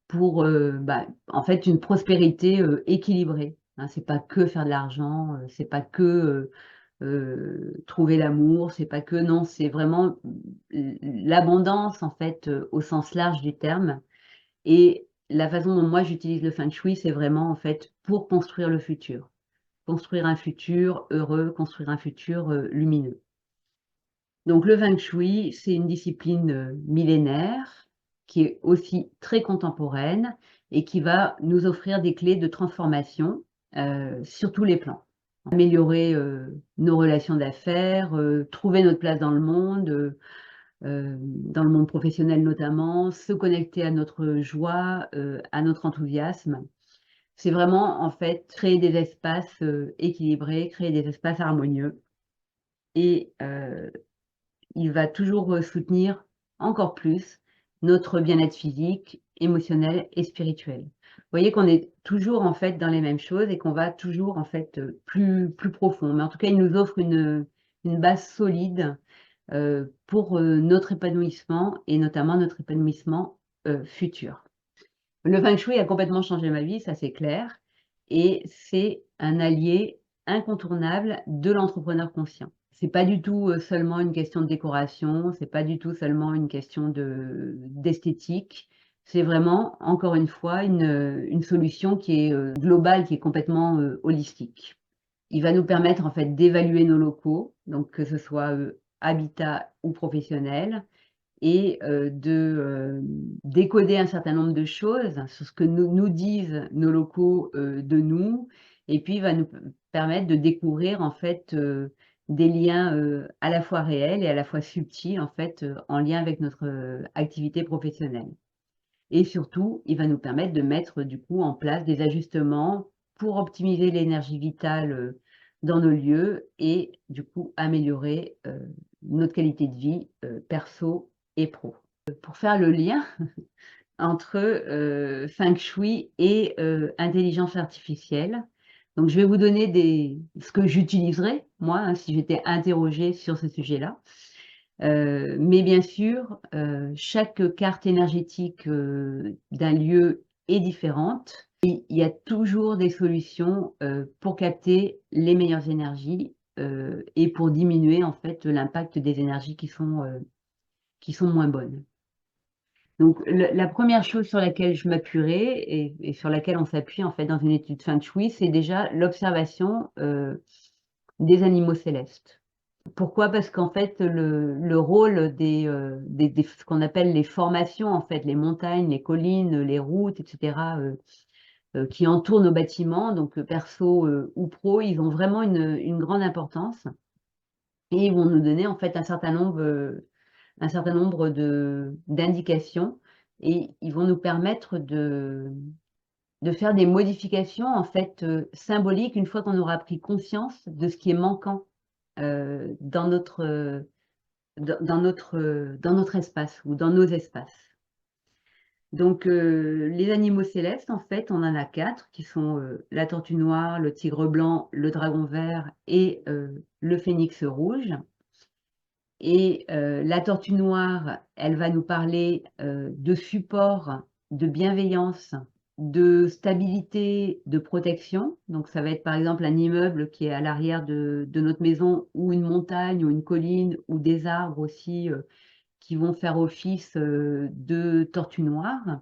pour, en fait, une prospérité équilibrée, hein. C'est pas que faire de l'argent, c'est pas que trouver l'amour, c'est pas que non, c'est vraiment l'abondance en fait, au sens large du terme. Et la façon dont moi j'utilise le feng shui, c'est vraiment en fait pour construire le futur. Construire un futur heureux, construire un futur lumineux. Donc le feng shui, c'est une discipline millénaire qui est aussi très contemporaine et qui va nous offrir des clés de transformation sur tous les plans. Améliorer nos relations d'affaires, trouver notre place dans le monde professionnel notamment, se connecter à notre joie, à notre enthousiasme. C'est vraiment en fait créer des espaces équilibrés, créer des espaces harmonieux, et il va toujours soutenir encore plus notre bien-être physique, émotionnel et spirituel. Vous voyez qu'on est toujours en fait dans les mêmes choses et qu'on va toujours en fait plus profond. Mais en tout cas, il nous offre une base solide pour notre épanouissement, et notamment notre épanouissement futur. Le feng shui a complètement changé ma vie, ça c'est clair, et c'est un allié incontournable de l'entrepreneur conscient. C'est pas du tout seulement une question de décoration, c'est pas du tout seulement une question d'esthétique. C'est vraiment, encore une fois, une solution qui est globale, qui est complètement holistique. Il va nous permettre en fait d'évaluer nos locaux, donc que ce soit habitat ou professionnel, et de décoder un certain nombre de choses sur ce que nous disent nos locaux de nous, et puis va nous permettre de découvrir en fait des liens à la fois réels et à la fois subtils en fait en lien avec notre activité professionnelle. Et surtout, il va nous permettre de mettre du coup en place des ajustements pour optimiser l'énergie vitale dans nos lieux, et du coup améliorer notre qualité de vie perso et pro. Pour faire le lien entre feng shui et intelligence artificielle, donc je vais vous donner ce que j'utiliserais moi, hein, si j'étais interrogée sur ce sujet-là. Mais bien sûr, chaque carte énergétique d'un lieu est différente. Et il y a toujours des solutions pour capter les meilleures énergies et pour diminuer en fait l'impact des énergies qui sont moins bonnes. Donc la première chose sur laquelle je m'appuierai et sur laquelle on s'appuie en fait dans une étude feng shui, c'est déjà l'observation des animaux célestes. Pourquoi? Parce qu'en fait, le rôle ce qu'on appelle les formations, en fait, les montagnes, les collines, les routes, et cetera, qui entourent nos bâtiments, donc perso ou pro, ils ont vraiment une grande importance, et ils vont nous donner en fait un certain nombre d'indications, et ils vont nous permettre de faire des modifications en fait symboliques une fois qu'on aura pris conscience de ce qui est manquant dans notre espace ou dans nos espaces. Donc les animaux célestes, en fait, on en a 4 qui sont la tortue noire, le tigre blanc, le dragon vert et le phénix rouge. Et la tortue noire, elle va nous parler de support, de bienveillance, de stabilité, de protection. Donc ça va être par exemple un immeuble qui est à l'arrière de notre maison, ou une montagne, ou une colline, ou des arbres aussi qui vont faire office de tortue noire.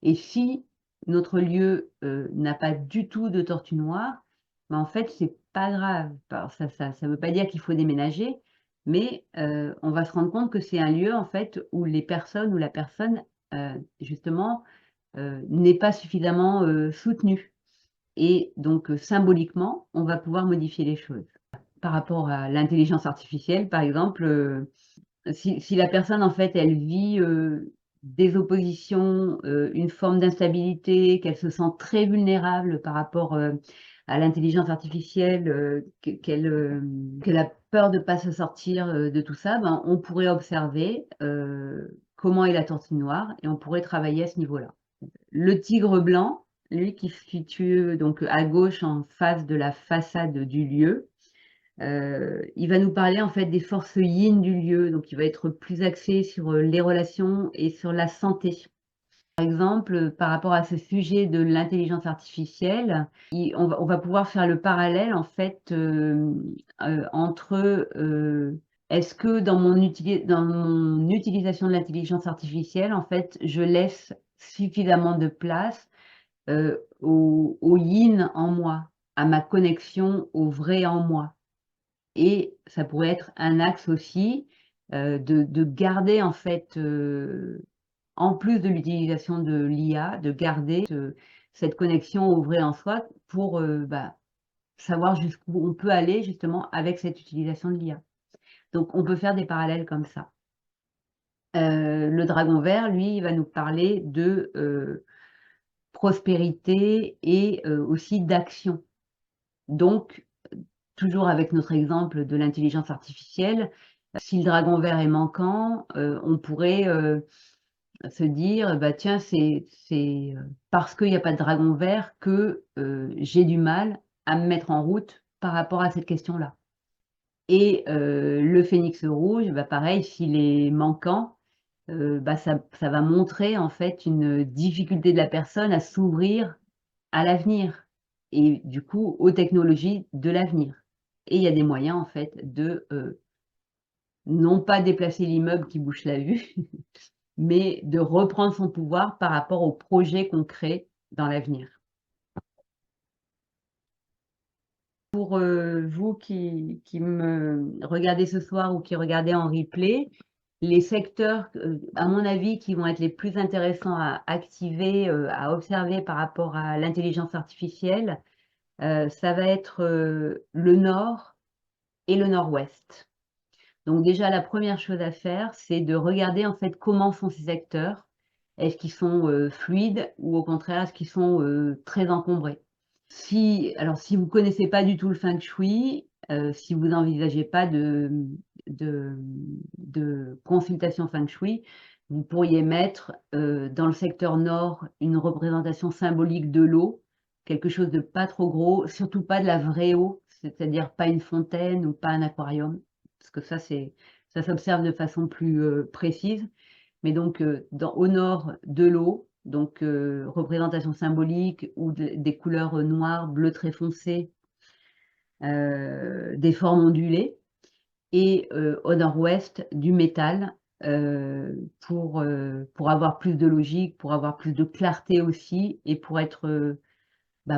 Et si notre lieu n'a pas du tout de tortue noire, ben en fait, c'est pas grave. Alors, ça veut pas dire qu'il faut déménager, mais on va se rendre compte que c'est un lieu en fait où les personnes, où la personne justement n'est pas suffisamment soutenue. Et donc symboliquement, on va pouvoir modifier les choses. Par rapport à l'intelligence artificielle, par exemple, si la personne, en fait, elle vit des oppositions, une forme d'instabilité, qu'elle se sent très vulnérable par rapport à l'intelligence artificielle, qu'elle a peur de ne pas se sortir de tout ça, ben, on pourrait observer comment est la tortue noire et on pourrait travailler à ce niveau-là. Le tigre blanc, lui qui se situe donc à gauche en face de la façade du lieu, il va nous parler en fait des forces yin du lieu, donc il va être plus axé sur les relations et sur la santé. Par exemple, par rapport à ce sujet de l'intelligence artificielle, on va pouvoir faire le parallèle en fait entre est-ce que dans mon utilisation de l'intelligence artificielle, en fait, je laisse suffisamment de place au yin en moi, à ma connexion au vrai en moi. Et ça pourrait être un axe aussi de garder en fait, en plus de l'utilisation de l'IA, de garder cette connexion au vrai en soi pour savoir jusqu'où on peut aller justement avec cette utilisation de l'IA. Donc on peut faire des parallèles comme ça. Le dragon vert, lui, il va nous parler de prospérité et aussi d'action. Donc, toujours avec notre exemple de l'intelligence artificielle, si le dragon vert est manquant, on pourrait se dire, bah tiens, c'est parce qu'il n'y a pas de dragon vert que j'ai du mal à me mettre en route par rapport à cette question-là. Et le phénix rouge, bah pareil, s'il est manquant, ça va montrer en fait une difficulté de la personne à s'ouvrir à l'avenir et du coup aux technologies de l'avenir. Et il y a des moyens en fait de non pas déplacer l'immeuble qui bouche la vue, mais de reprendre son pouvoir par rapport aux projets qu'on crée dans l'avenir. Pour vous qui me regardez ce soir ou qui regardez en replay, les secteurs, à mon avis, qui vont être les plus intéressants à activer, à observer par rapport à l'intelligence artificielle, ça va être le nord et le nord-ouest. Donc déjà, la première chose à faire, c'est de regarder en fait comment sont ces secteurs. Est-ce qu'ils sont fluides ou au contraire, est-ce qu'ils sont très encombrés? Alors, si vous ne connaissez pas du tout le feng shui, si vous n'envisagez pas de consultation feng shui, vous pourriez mettre dans le secteur nord une représentation symbolique de l'eau, quelque chose de pas trop gros, surtout pas de la vraie eau, c'est-à-dire pas une fontaine ou pas un aquarium, parce que ça s'observe de façon plus précise. Mais donc, au nord, de l'eau, donc représentation symbolique ou des couleurs noires, bleu très foncé, des formes ondulées, et au nord-ouest, du métal, pour avoir plus de logique, pour avoir plus de clarté aussi, et pour être,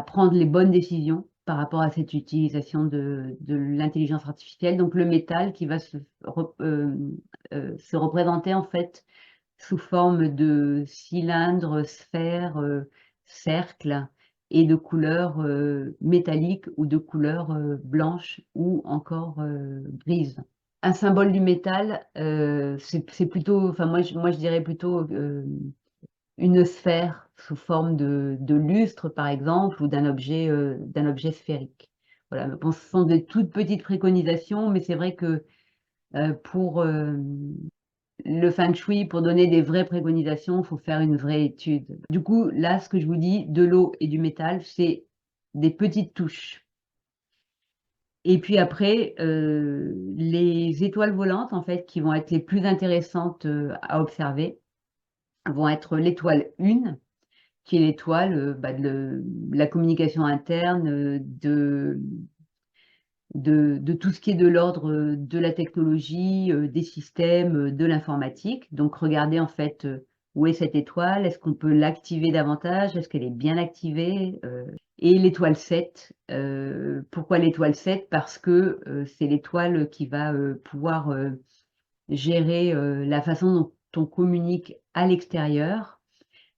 prendre les bonnes décisions par rapport à cette utilisation de l'intelligence artificielle. Donc le métal qui va se représenter en fait sous forme de cylindres, sphères, cercles et de couleurs métalliques ou de couleurs blanches ou encore grises. Un symbole du métal, c'est plutôt, enfin moi je dirais plutôt une sphère sous forme de lustre par exemple ou d'un objet sphérique. Voilà, bon, ce sont des toutes petites préconisations, mais c'est vrai que pour le feng shui, pour donner des vraies préconisations, il faut faire une vraie étude. Du coup, là, ce que je vous dis, de l'eau et du métal, c'est des petites touches. Et puis après, les étoiles volantes, en fait, qui vont être les plus intéressantes à observer, vont être l'étoile 1, qui est l'étoile de la communication interne, de tout ce qui est de l'ordre de la technologie, des systèmes, de l'informatique. Donc, regardez en fait où est cette étoile, est-ce qu'on peut l'activer davantage, est-ce qu'elle est bien activée et l'étoile 7. Pourquoi l'étoile 7? Parce que c'est l'étoile qui va pouvoir gérer la façon dont on communique à l'extérieur.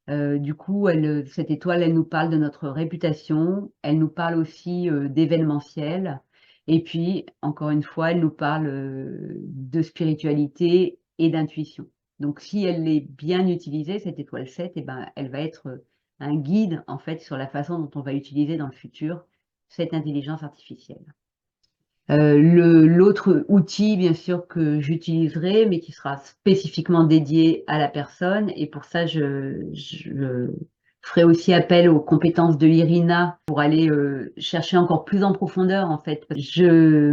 Du coup, cette étoile, elle nous parle de notre réputation, elle nous parle aussi d'événementiel, et puis, encore une fois, elle nous parle de spiritualité et d'intuition. Donc, si elle est bien utilisée, cette étoile 7, eh ben, elle va être un guide, en fait, sur la façon dont on va utiliser dans le futur cette intelligence artificielle. L'autre outil, bien sûr, que j'utiliserai, mais qui sera spécifiquement dédié à la personne, et pour ça, je ferai aussi appel aux compétences de Irina pour aller chercher encore plus en profondeur, en fait. Je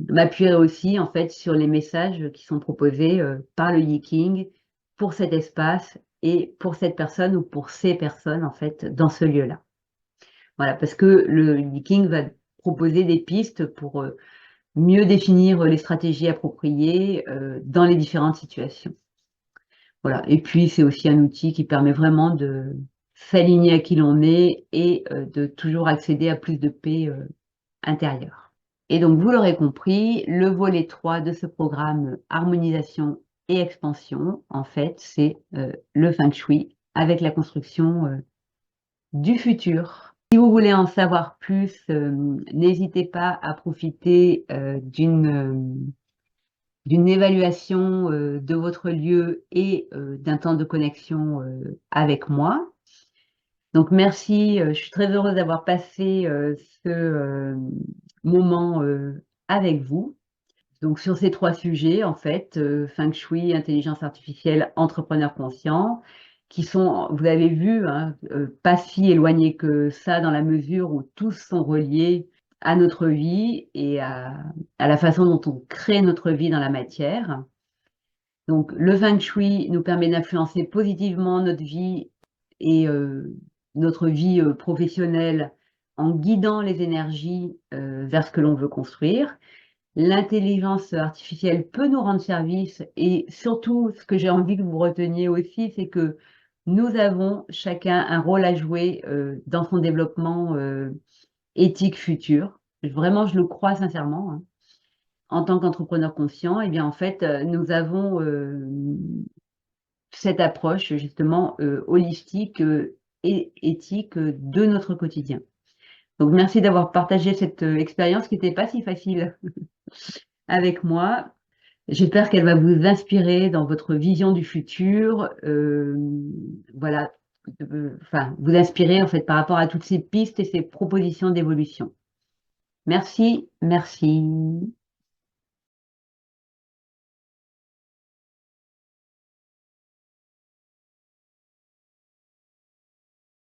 m'appuierai aussi, en fait, sur les messages qui sont proposés par le Yiking pour cet espace et pour cette personne ou pour ces personnes, en fait, dans ce lieu-là. Voilà, parce que le Yiking va proposer des pistes pour mieux définir les stratégies appropriées dans les différentes situations. Voilà. Et puis, c'est aussi un outil qui permet vraiment de s'aligner à qui l'on est et de toujours accéder à plus de paix intérieure. Et donc, vous l'aurez compris, le volet 3 de ce programme harmonisation et expansion, en fait, c'est le Feng Shui avec la construction du futur. Si vous voulez en savoir plus, n'hésitez pas à profiter d'une évaluation de votre lieu et d'un temps de connexion avec moi. Donc merci, je suis très heureuse d'avoir passé ce moment avec vous. Donc sur ces 3 sujets, en fait, Feng Shui, intelligence artificielle, entrepreneur conscient, qui sont, vous avez vu, hein, pas si éloignés que ça dans la mesure où tous sont reliés à notre vie et à la façon dont on crée notre vie dans la matière. Donc le Feng Shui nous permet d'influencer positivement notre vie et notre vie professionnelle en guidant les énergies vers ce que l'on veut construire. L'intelligence artificielle peut nous rendre service et surtout, ce que j'ai envie que vous reteniez aussi, c'est que nous avons chacun un rôle à jouer dans son développement éthique futur. Vraiment, je le crois sincèrement, hein. En tant qu'entrepreneur conscient, eh bien, en fait, nous avons cette approche justement holistique et éthique de notre quotidien. Donc, merci d'avoir partagé cette expérience qui n'était pas si facile avec moi. J'espère qu'elle va vous inspirer dans votre vision du futur. Voilà, enfin, vous inspirer en fait par rapport à toutes ces pistes et ces propositions d'évolution. Merci, merci.